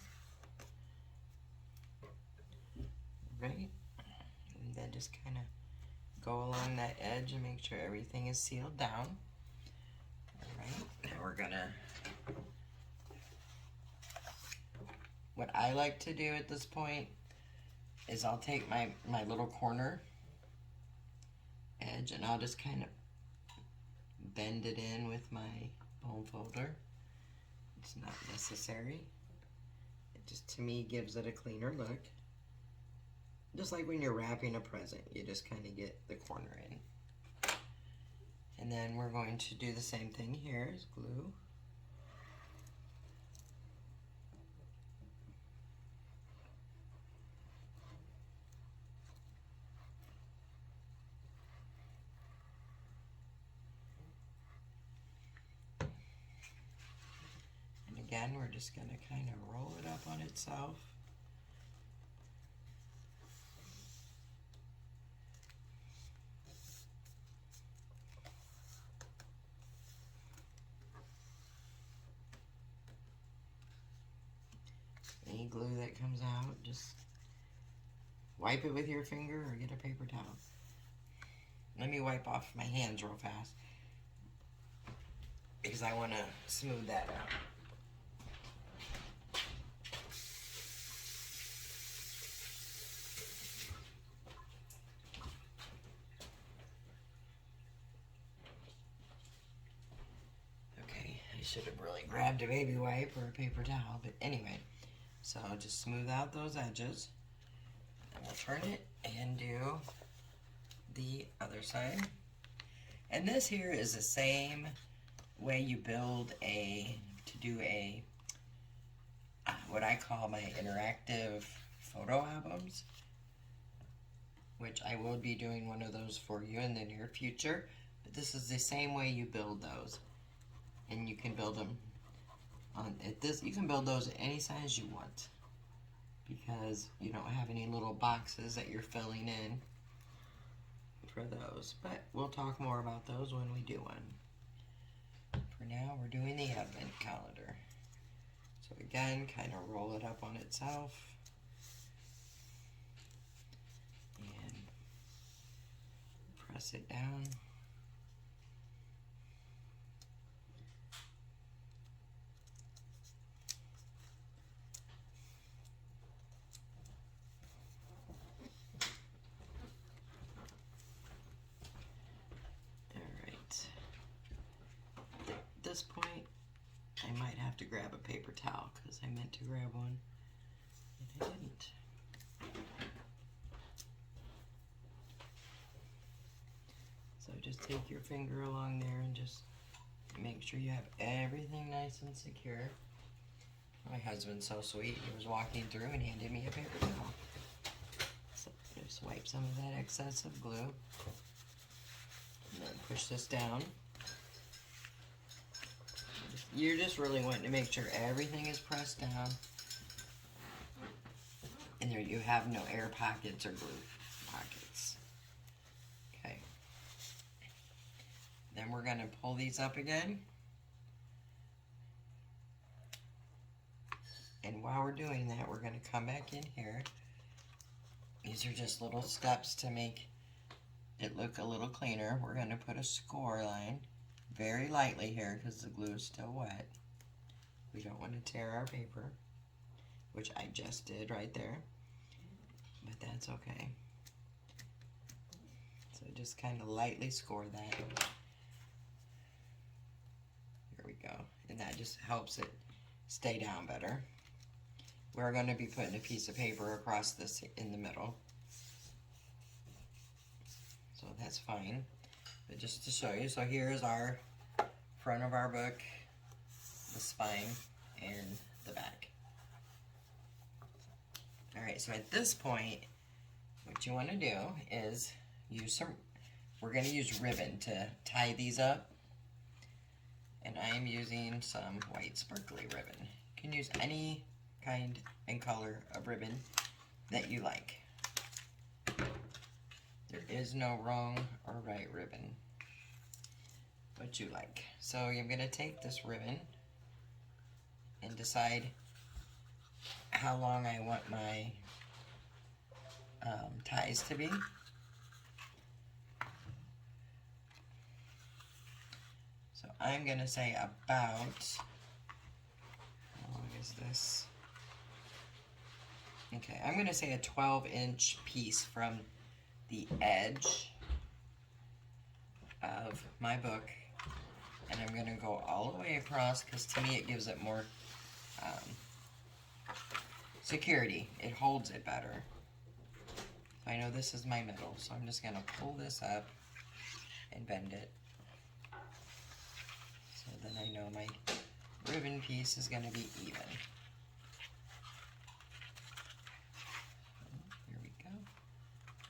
Right? And then just kind of go along that edge and make sure everything is sealed down. Alright, now we're gonna... What I like to do at this point is I'll take my little corner edge and I'll just kind of bend it in with my bone folder. It's not necessary. It just, to me, gives it a cleaner look. Just like when you're wrapping a present, you just kind of get the corner in. And then we're going to do the same thing here, is glue. Again, we're just going to kind of roll it up on itself. glue that comes out, just wipe it with your finger or get a paper towel. Let me wipe off my hands real fast because I want to smooth that out. Okay, I should have really grabbed a baby wipe or a paper towel, but anyway, so I'll just smooth out those edges. And we'll turn it and do the other side. And this here is the same way you build to do a what I call my interactive photo albums, which I will be doing one of those for you in the near future. But this is the same way you build those, and you can build them on this. You can build those any size you want because you don't have any little boxes that you're filling in for those, but we'll talk more about those when we do one. For now, we're doing the advent calendar. So again, kind of roll it up on itself and press it down. At this point, I might have to grab a paper towel because I meant to grab one and I didn't. So just take your finger along there and just make sure you have everything nice and secure. My husband's so sweet. He was walking through and handed me a paper towel. So just wipe some of that excessive glue and then push this down. You're just really wanting to make sure everything is pressed down and there you have no air pockets or glue pockets. Okay. Then we're going to pull these up again. And while we're doing that, we're going to come back in here. These are just little steps to make it look a little cleaner. We're going to put a score line very lightly here because the glue is still wet. We don't want to tear our paper, which I just did right there, but that's okay. So just kind of lightly score that. Here we go. And that just helps it stay down better. We're going to be putting a piece of paper across this in the middle. So that's fine. But just to show you, so here's our front of our book, the spine, and the back. Alright, so at this point, what you want to do is use we're going to use ribbon to tie these up. And I am using some white sparkly ribbon. You can use any kind and color of ribbon that you like. There is no wrong or right ribbon. What you like. So I'm going to take this ribbon and decide how long I want my ties to be. So I'm going to say about, how long is this? Okay, I'm going to say a 12-inch piece from the edge of my book, and I'm going to go all the way across because to me it gives it more security. It holds it better. I know this is my middle, so I'm just going to pull this up and bend it. So then I know my ribbon piece is going to be even. Here we go.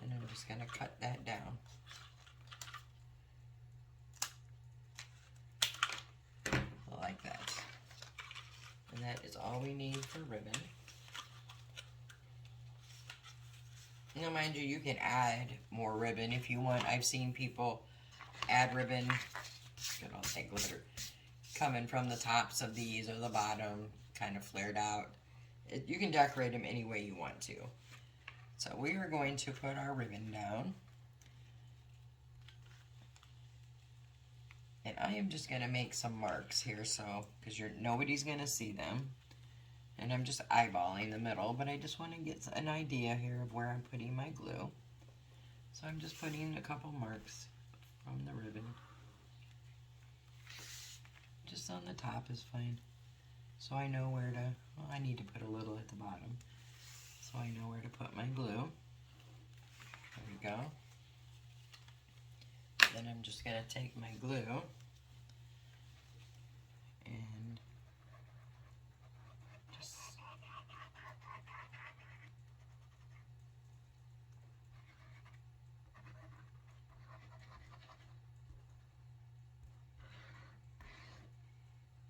And I'm just going to cut that down. Like that. And that is all we need for ribbon. Now mind you, you can add more ribbon if you want. I've seen people add ribbon, good old glitter, coming from the tops of these or the bottom, kind of flared out. You can decorate them any way you want to. So we are going to put our ribbon down. And I am just going to make some marks here, so, because nobody's going to see them. And I'm just eyeballing the middle, but I just want to get an idea here of where I'm putting my glue. So I'm just putting a couple marks from the ribbon. Just on the top is fine. So I know where to, well, I need to put a little at the bottom. So I know where to put my glue. There we go. Then I'm just going to take my glue and just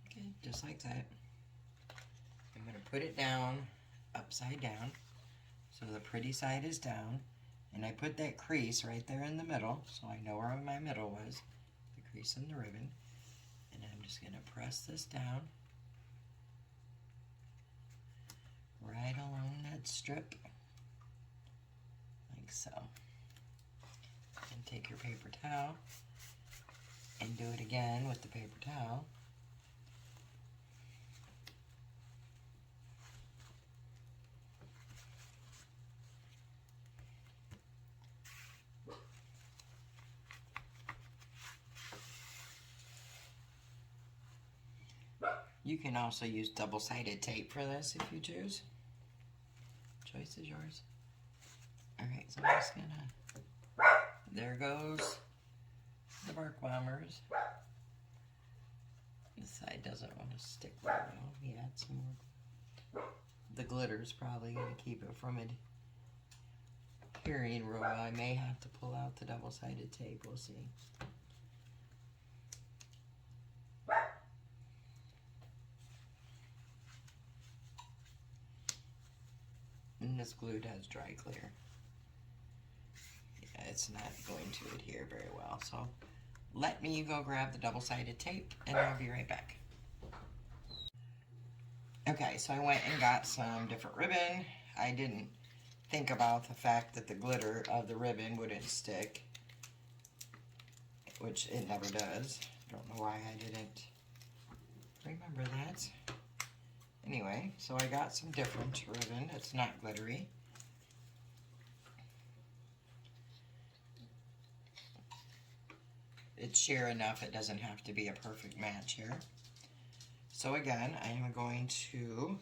okay, just like that. I'm going to put it down upside down so the pretty side is down. And I put that crease right there in the middle, so I know where my middle was, the crease in the ribbon. And I'm just going to press this down right along that strip, like so. And take your paper towel and do it again with the paper towel. You can also use double-sided tape for this if you choose. Choice is yours. Alright, so I'm just gonna, there goes the bark bombers. This side doesn't want to stick very well. Yeah, it's more. The glitter's probably gonna keep it from adhering real well. I may have to pull out the double-sided tape, we'll see. And this glue does dry clear. Yeah, it's not going to adhere very well. So let me go grab the double-sided tape and I'll be right back. Okay, so I went and got some different ribbon. I didn't think about the fact that the glitter of the ribbon wouldn't stick, which it never does. Don't know why I didn't remember that. Anyway, so I got some different ribbon. It's not glittery. It's sheer enough, it doesn't have to be a perfect match here. So again, I am going to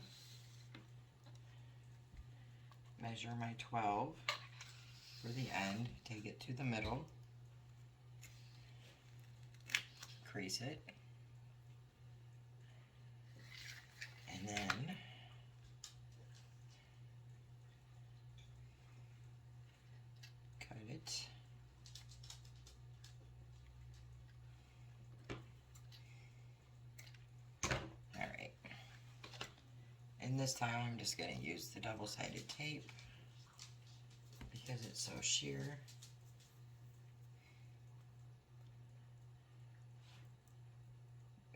measure my 12 for the end, take it to the middle, crease it, and then cut it. Alright. And this time I'm just going to use the double-sided tape because it's so sheer.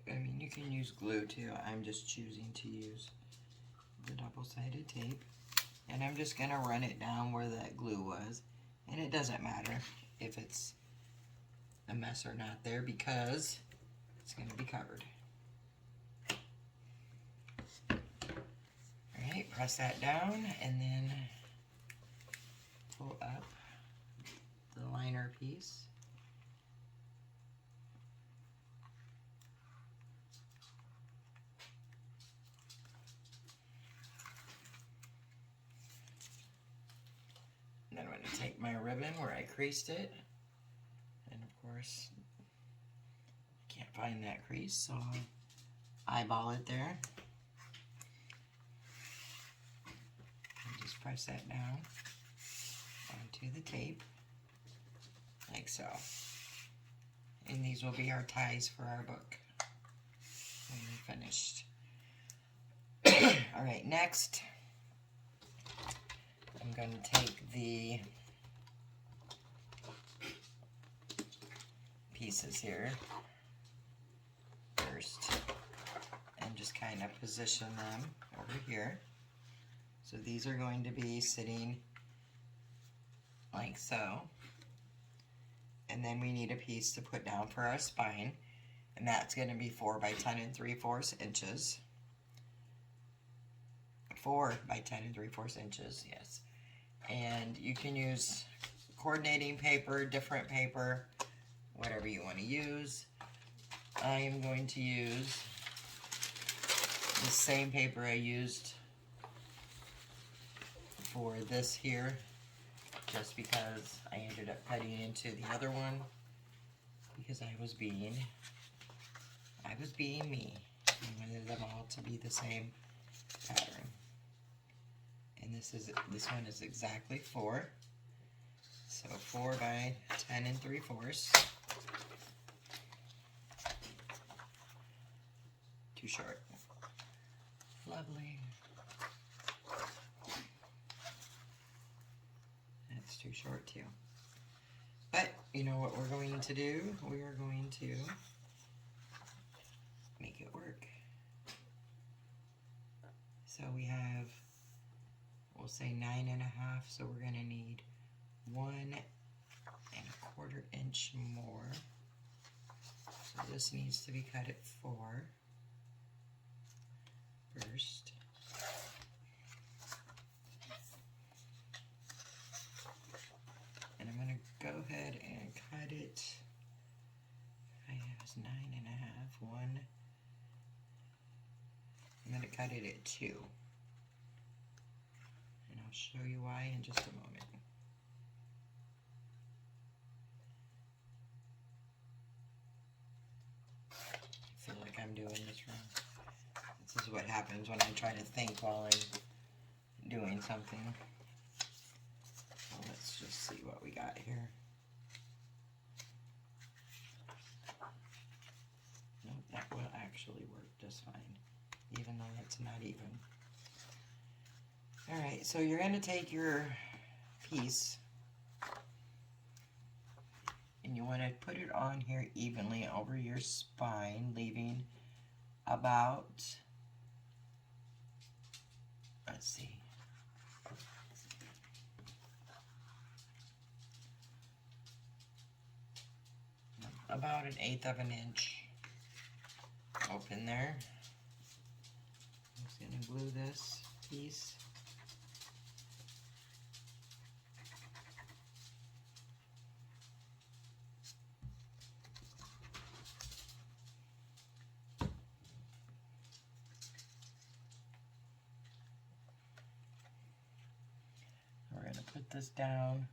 I mean, you can use glue too. I'm just choosing to use the double-sided tape. And I'm just going to run it down where that glue was. And it doesn't matter if it's a mess or not there because it's going to be covered. Alright, press that down and then pull up the liner piece. Then I'm going to take my ribbon where I creased it, and of course, I can't find that crease, so I'll eyeball it there. And just press that down onto the tape, like so. And these will be our ties for our book when we're finished. Alright, next, I'm going to take the pieces here first and just kind of position them over here. So these are going to be sitting like so. And then we need a piece to put down for our spine. And that's going to be 4 by 10 3/4 inches. 4 by 10 3/4 inches, yes. And you can use coordinating paper, different paper, whatever you want to use. I am going to use the same paper I used for this here, just because I ended up cutting into the other one because I was being me. I wanted them all to be the same pattern. And this one is exactly 4. So 4 by 10 3/4. Too short. Lovely. That's too short too. But you know what we're going to do? We are going to make it work. So we have, we'll say 9.5, so we're going to need 1 1/4 inch more. So this needs to be cut at 4 first. And I'm going to go ahead and cut it. I have 9.5, 1. I'm going to cut it at 2. And I'll show you why in just a moment. I feel like I'm doing this wrong. This is what happens when I try to think while I'm doing something. Well, let's just see what we got here. Nope, that will actually work just fine, even though it's not even. Alright, so you're going to take your piece and you want to put it on here evenly over your spine, leaving about, let's see, about 1/8 of an inch open there. I'm just going to glue this piece. We're going to put this down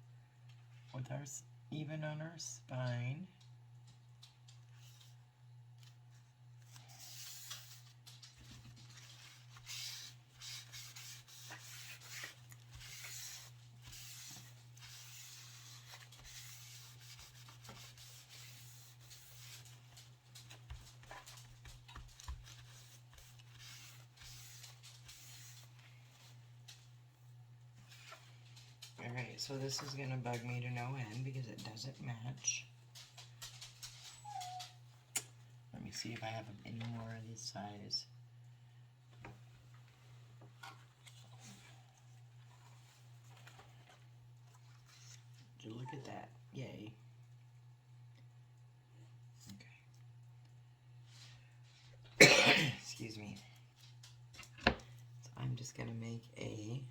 with our even on our spine. Alright, so this is going to bug me to no end because it doesn't match. Let me see if I have any more of this size. Would you look at that? Yay. Okay. Excuse me. So I'm just going to make a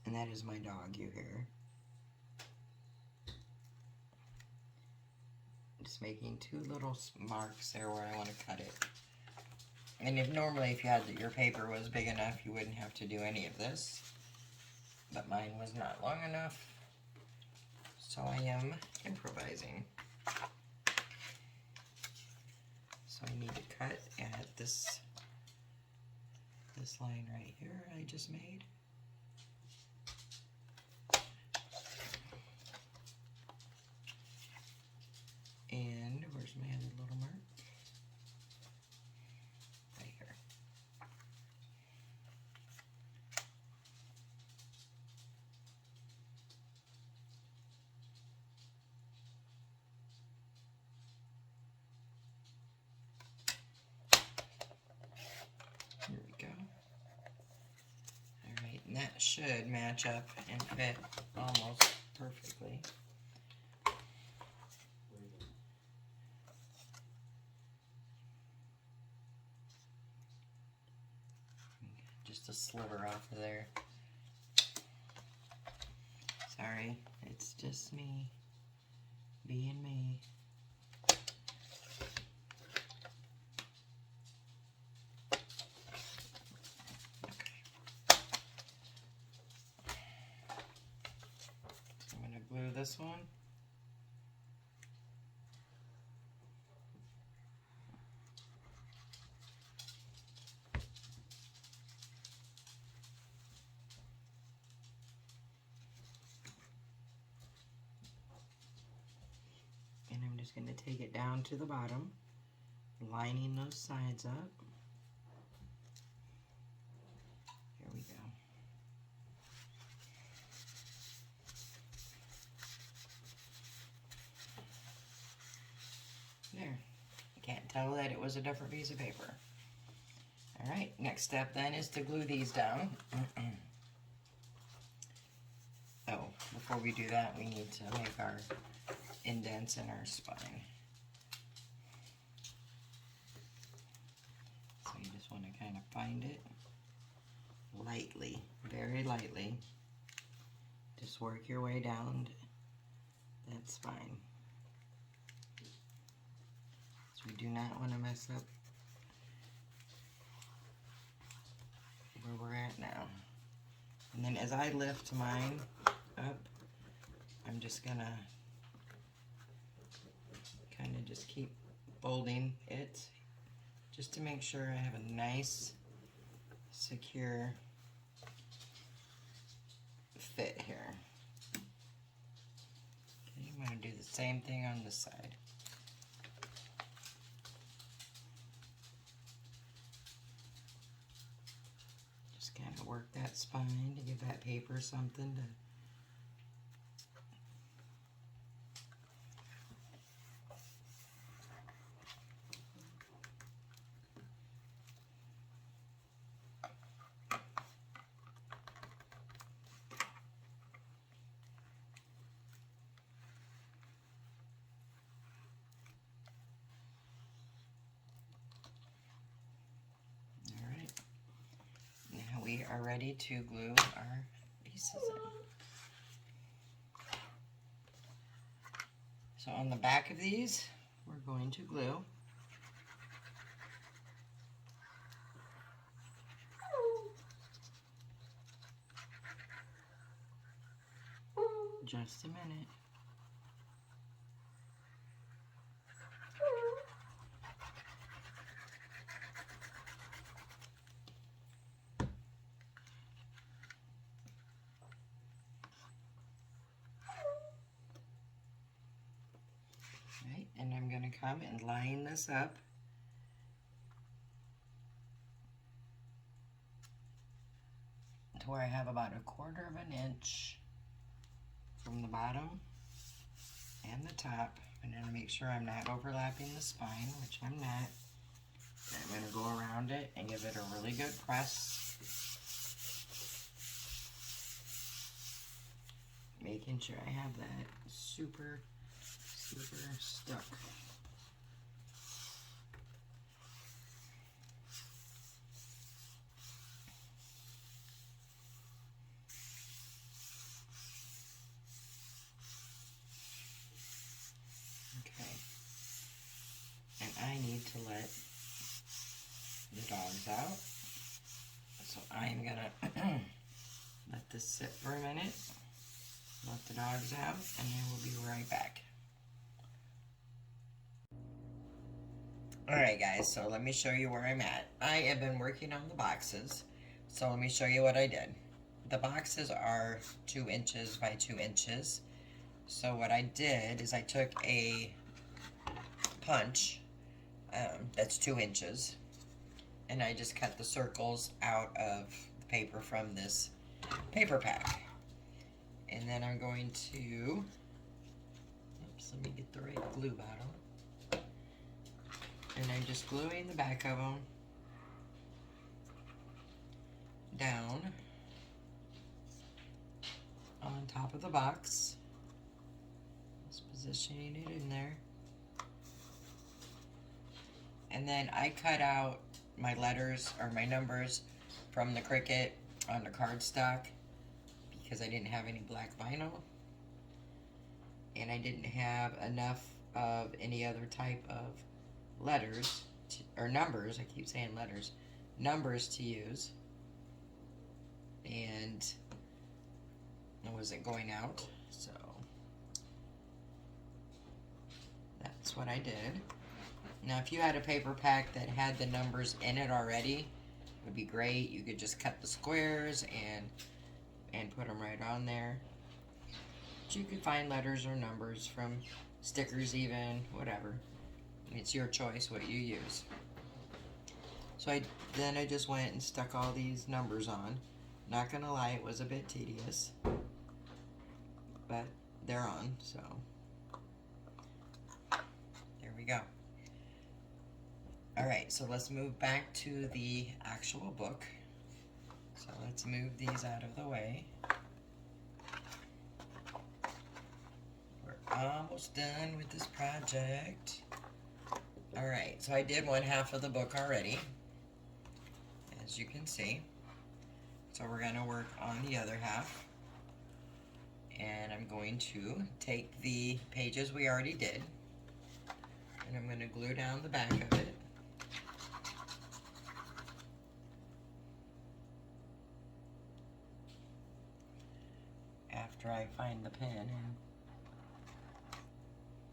and that is my dog you hear. Just making 2 little marks there where I want to cut it. And if you had your paper was big enough, you wouldn't have to do any of this. But mine was not long enough, so I am improvising. So I need to cut at this line right here I just made. And where's my other little mark? Right here. that should match up and fit almost perfectly. Just a sliver off of there. Sorry, it's just me being me. Glue this one. And I'm just going to take it down to the bottom, lining those sides up. Here we go. There. You can't tell that it was a different piece of paper. Alright, next step then is to glue these down. Oh, before we do that, we need to make our indents in our spine. So you just want to kind of find it lightly, very lightly. Just work your way down that spine. So we do not want to mess up where we're at now. And then as I lift mine up, I'm just gonna kind of just keep folding it just to make sure I have a nice, secure fit here. Okay, I'm gonna do the same thing on this side. Kind of work that spine to give that paper something to we are ready to glue our pieces in. So on the back of these, we're going to glue just a minute. And I'm going to come and line this up to where I have about 1/4 of an inch from the bottom and the top. I'm going to make sure I'm not overlapping the spine, which I'm not. And I'm going to go around it and give it a really good press, making sure I have that super stuck. Okay. And I need to let the dogs out. So I'm gonna let this sit for a minute, let the dogs out, and then we'll be right back. Alright guys, so let me show you where I'm at. I have been working on the boxes, so let me show you what I did. The boxes are 2 inches by 2 inches. So what I did is I took a punch that's 2 inches, and I just cut the circles out of the paper from this paper pack. And then I'm going to, oops, let me get the right glue bottle. And I'm just gluing the back of them down the box. Just positioning it in there. And then I cut out my letters or my numbers from the Cricut on the cardstock because I didn't have any black vinyl. And I didn't have enough of any other type of letters or numbers. I keep saying letters. Numbers to use. And I wasn't going out, so that's what I did. Now if you had a paper pack that had the numbers in it already, it would be great. You could just cut the squares and put them right on there. But you could find letters or numbers from stickers even, whatever. It's your choice what you use. So then I just went and stuck all these numbers on. Not gonna lie, it was a bit tedious, but they're on, so there we go. Alright, so let's move back to the actual book. So let's move these out of the way. We're almost done with this project. Alright, so I did one half of the book already, as you can see. So we're going to work on the other half. And I'm going to take the pages we already did, and I'm going to glue down the back of it. After I find the pin and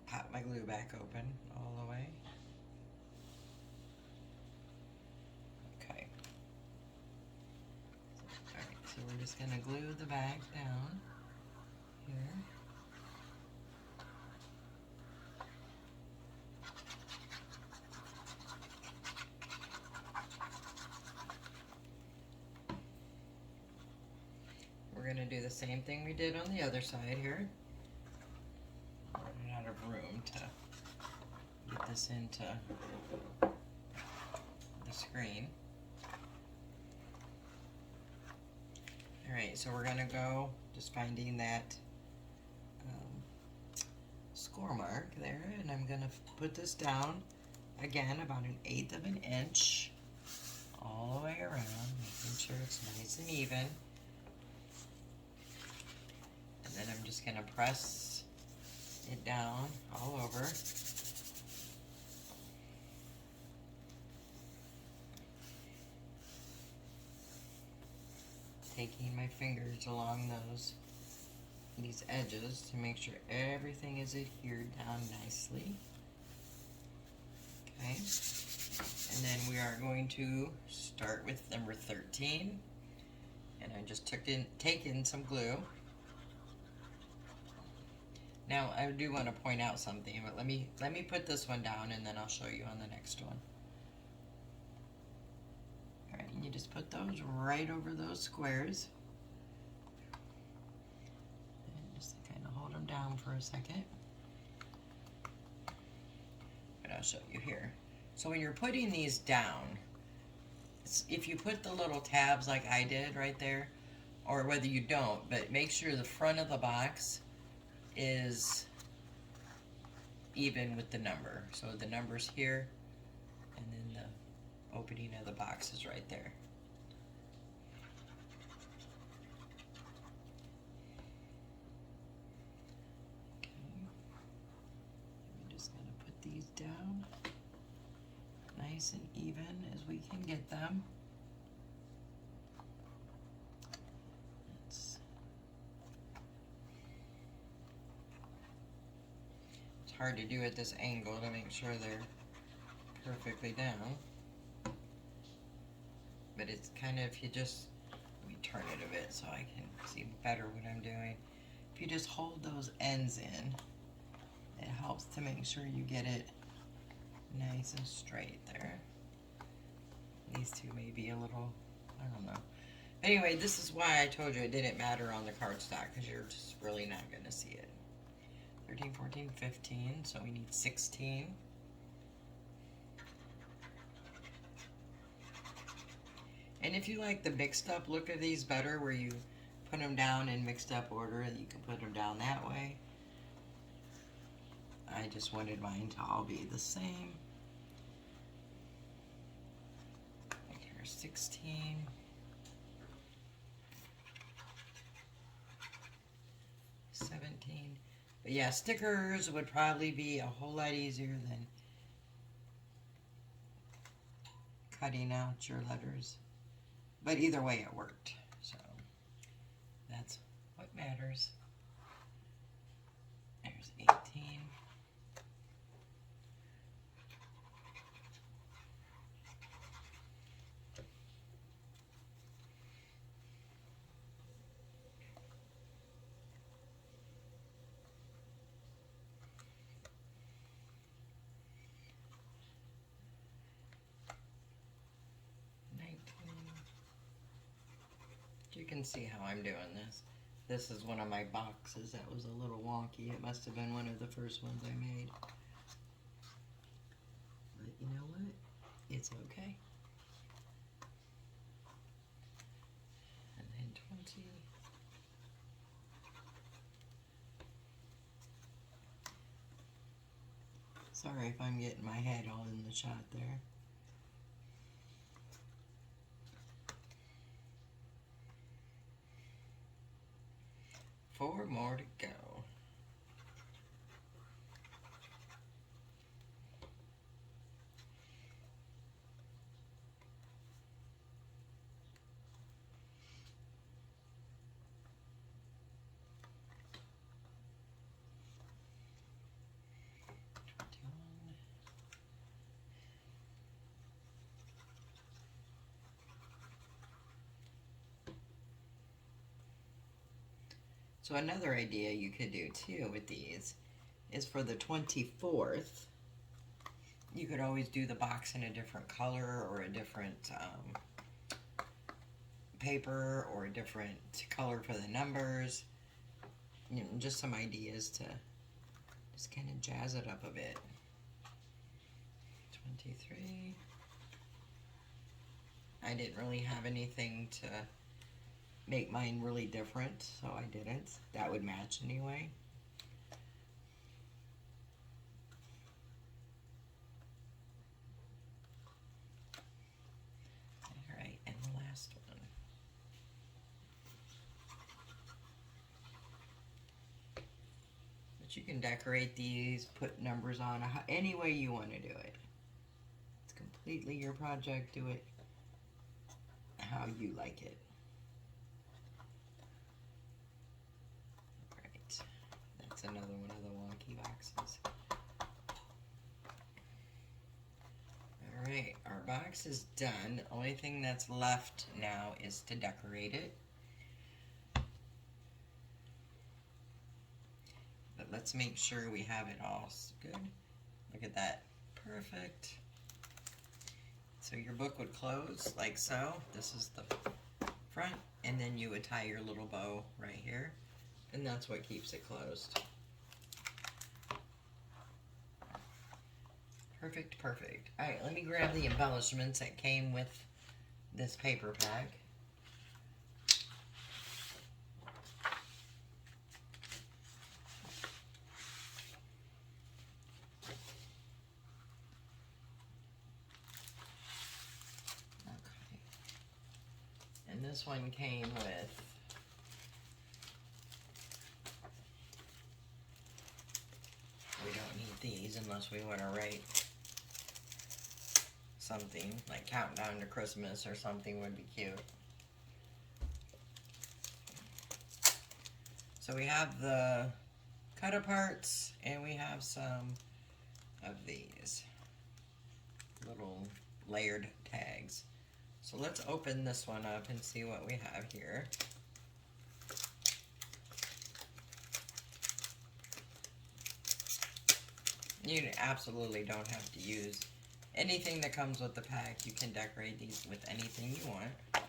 pop my glue back open all the way. Okay. Alright, so we're just going to glue the back down here. We're going to do the same thing we did on the other side here. Running out of room to get this into the screen. Alright, so we're going to go just finding that score mark there, and I'm going to put this down again about 1/8 of an inch all the way around, making sure it's nice and even. And then I'm just going to press it down all over. Taking my fingers along these edges to make sure everything is adhered down nicely. Okay, and then we are going to start with number 13, and I just taken some glue. Now I do want to point out something, but let me put this one down and then I'll show you on the next one. Alright, and you just put those right over those squares. And just kind of hold them down for a second. And I'll show you here. So when you're putting these down, if you put the little tabs like I did right there, or whether you don't, but make sure the front of the box is even with the number. So the number's here, and then the opening of the box is right there. Okay. I'm just going to put these down nice and even as we can get them. Hard to do at this angle to make sure they're perfectly down, but it's kind of, if you just, let me turn it a bit so I can see better what I'm doing. If you just hold those ends in, it helps to make sure you get it nice and straight there. These two may be a little, I don't know. Anyway, this is why I told you it didn't matter on the cardstock, because you're just really not going to see it. 13, 14, 15, so we need 16. And if you like the mixed up look of these better, where you put them down in mixed up order. You can put them down that way. I just wanted mine to all be the same. Like here's 16. 17. But yeah, stickers would probably be a whole lot easier than cutting out your letters. But either way, it worked. So that's what matters. There's 18. You can see how I'm doing this. This is one of my boxes that was a little wonky. It must have been one of the first ones I made. But you know what? It's okay. And then 20. Sorry if I'm getting my head all in the shot there. Four more to go. So another idea you could do too with these is for the 24th, you could always do the box in a different color or a different paper or a different color for the numbers. You know, just some ideas to just kind of jazz it up a bit. 23. I didn't really have anything to make mine really different, so I didn't. That would match anyway. Alright, and the last one. But you can decorate these, put numbers on, any way you want to do it. It's completely your project. Do it how you like it. That's another one of the wonky boxes. Alright, our box is done. The only thing that's left now is to decorate it. But let's make sure we have it all good. Look at that. Perfect. So your book would close like so. This is the front, and then you would tie your little bow right here. And that's what keeps it closed. Perfect, perfect. Alright, let me grab the embellishments that came with this paper pack. Okay. And this one came with we don't need these unless we want to write something like countdown to Christmas or something would be cute. So we have the cut aparts and we have some of these little layered tags. So let's open this one up and see what we have here. You absolutely don't have to use anything that comes with the pack. You can decorate these with anything you want.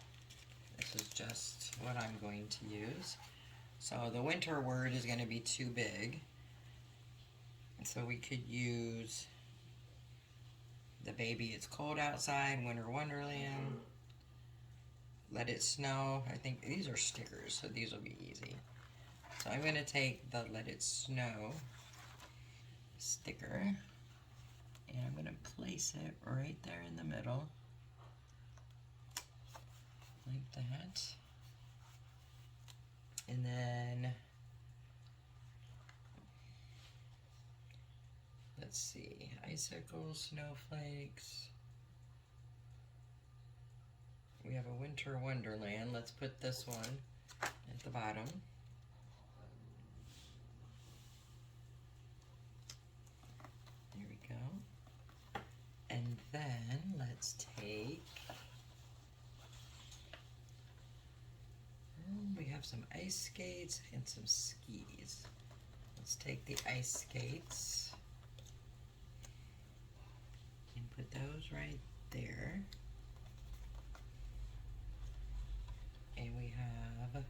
This is just what I'm going to use. So the winter word is going to be too big. So we could use the baby it's cold outside, winter wonderland. Let It Snow. I think these are stickers, so these will be easy. So I'm going to take the Let It Snow sticker, and I'm going to place it right there in the middle, like that. And then, let's see, icicles, snowflakes. We have a Winter Wonderland. Let's put this one at the bottom. There we go. And then let's take, we have some ice skates and some skis. Let's take the ice skates and put those right there. And we have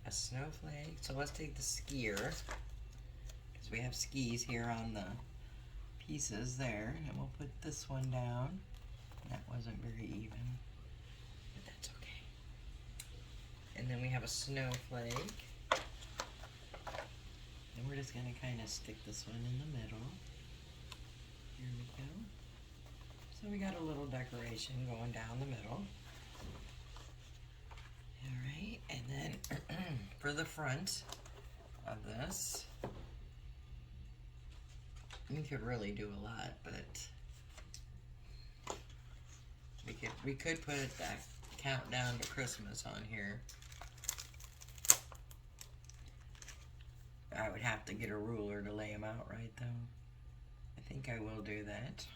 a snowflake. So let's take the skier, because we have skis here on the pieces there. And we'll put this one down. That wasn't very even, but that's okay. And then we have a snowflake. And we're just going to kind of stick this one in the middle. Here we go. So we got a little decoration going down the middle. Alright, and then for the front of this, you could really do a lot, but we could put that countdown to Christmas on here. I would have to get a ruler to lay them out right though. I think I will do that.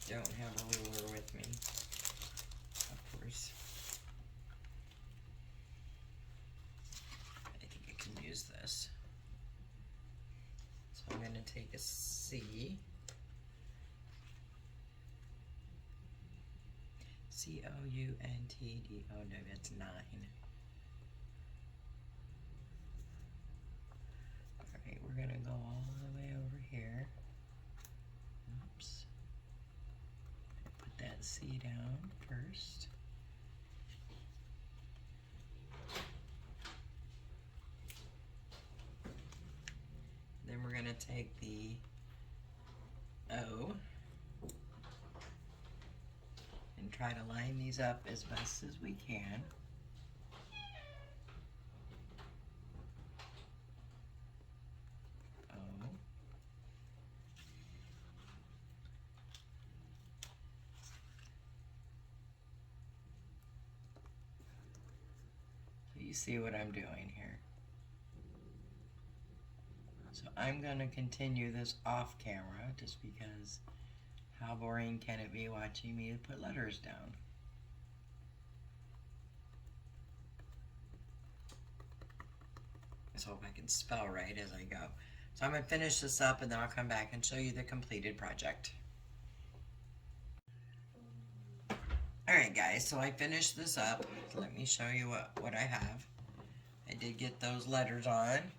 Don't have a ruler with me, of course. I think I can use this. So I'm going to take a C. C-O-U-N-T-D-O-W, that's 9. Alright, we're going to go all the way over here. Oops. That C down first. Then we're going to take the O and try to line these up as best as we can. You see what I'm doing here. So I'm going to continue this off camera just because how boring can it be watching me put letters down? Let's hope I can spell right as I go. So I'm going to finish this up and then I'll come back and show you the completed project. Alright guys, so I finished this up. Let me show you what I have. I did get those letters on.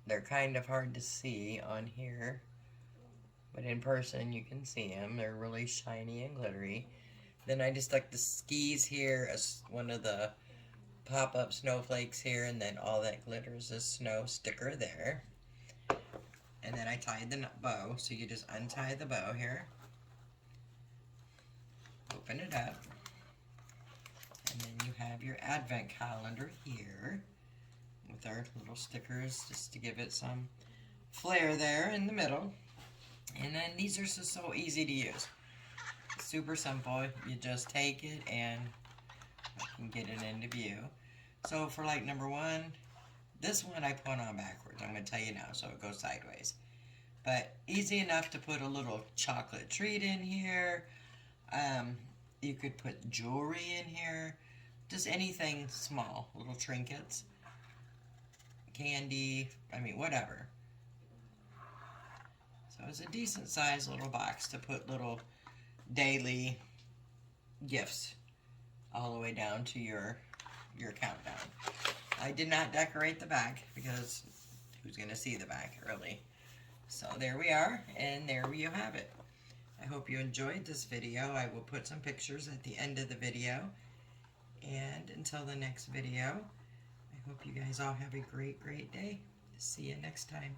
They're kind of hard to see on here, but in person you can see them. They're really shiny and glittery. Then I just stuck the skis here as one of the pop-up snowflakes here, and then all that glitters is snow sticker there. And then I tied the bow, so you just untie the bow here. Open it up, and then you have your advent calendar here with our little stickers just to give it some flair there in the middle. And then these are just so easy to use. Super simple. You just take it and you can get it into view. So for like number 1, this one I put on backwards. I'm going to tell you now, so it goes sideways. But easy enough to put a little chocolate treat in here. You could put jewelry in here, just anything small, little trinkets, candy, I mean whatever. So it's a decent sized little box to put little daily gifts all the way down to your countdown. I did not decorate the back because who's going to see the back really? So there we are, and there you have it. I hope you enjoyed this video. I will put some pictures at the end of the video. And until the next video, I hope you guys all have a great, great day. See you next time.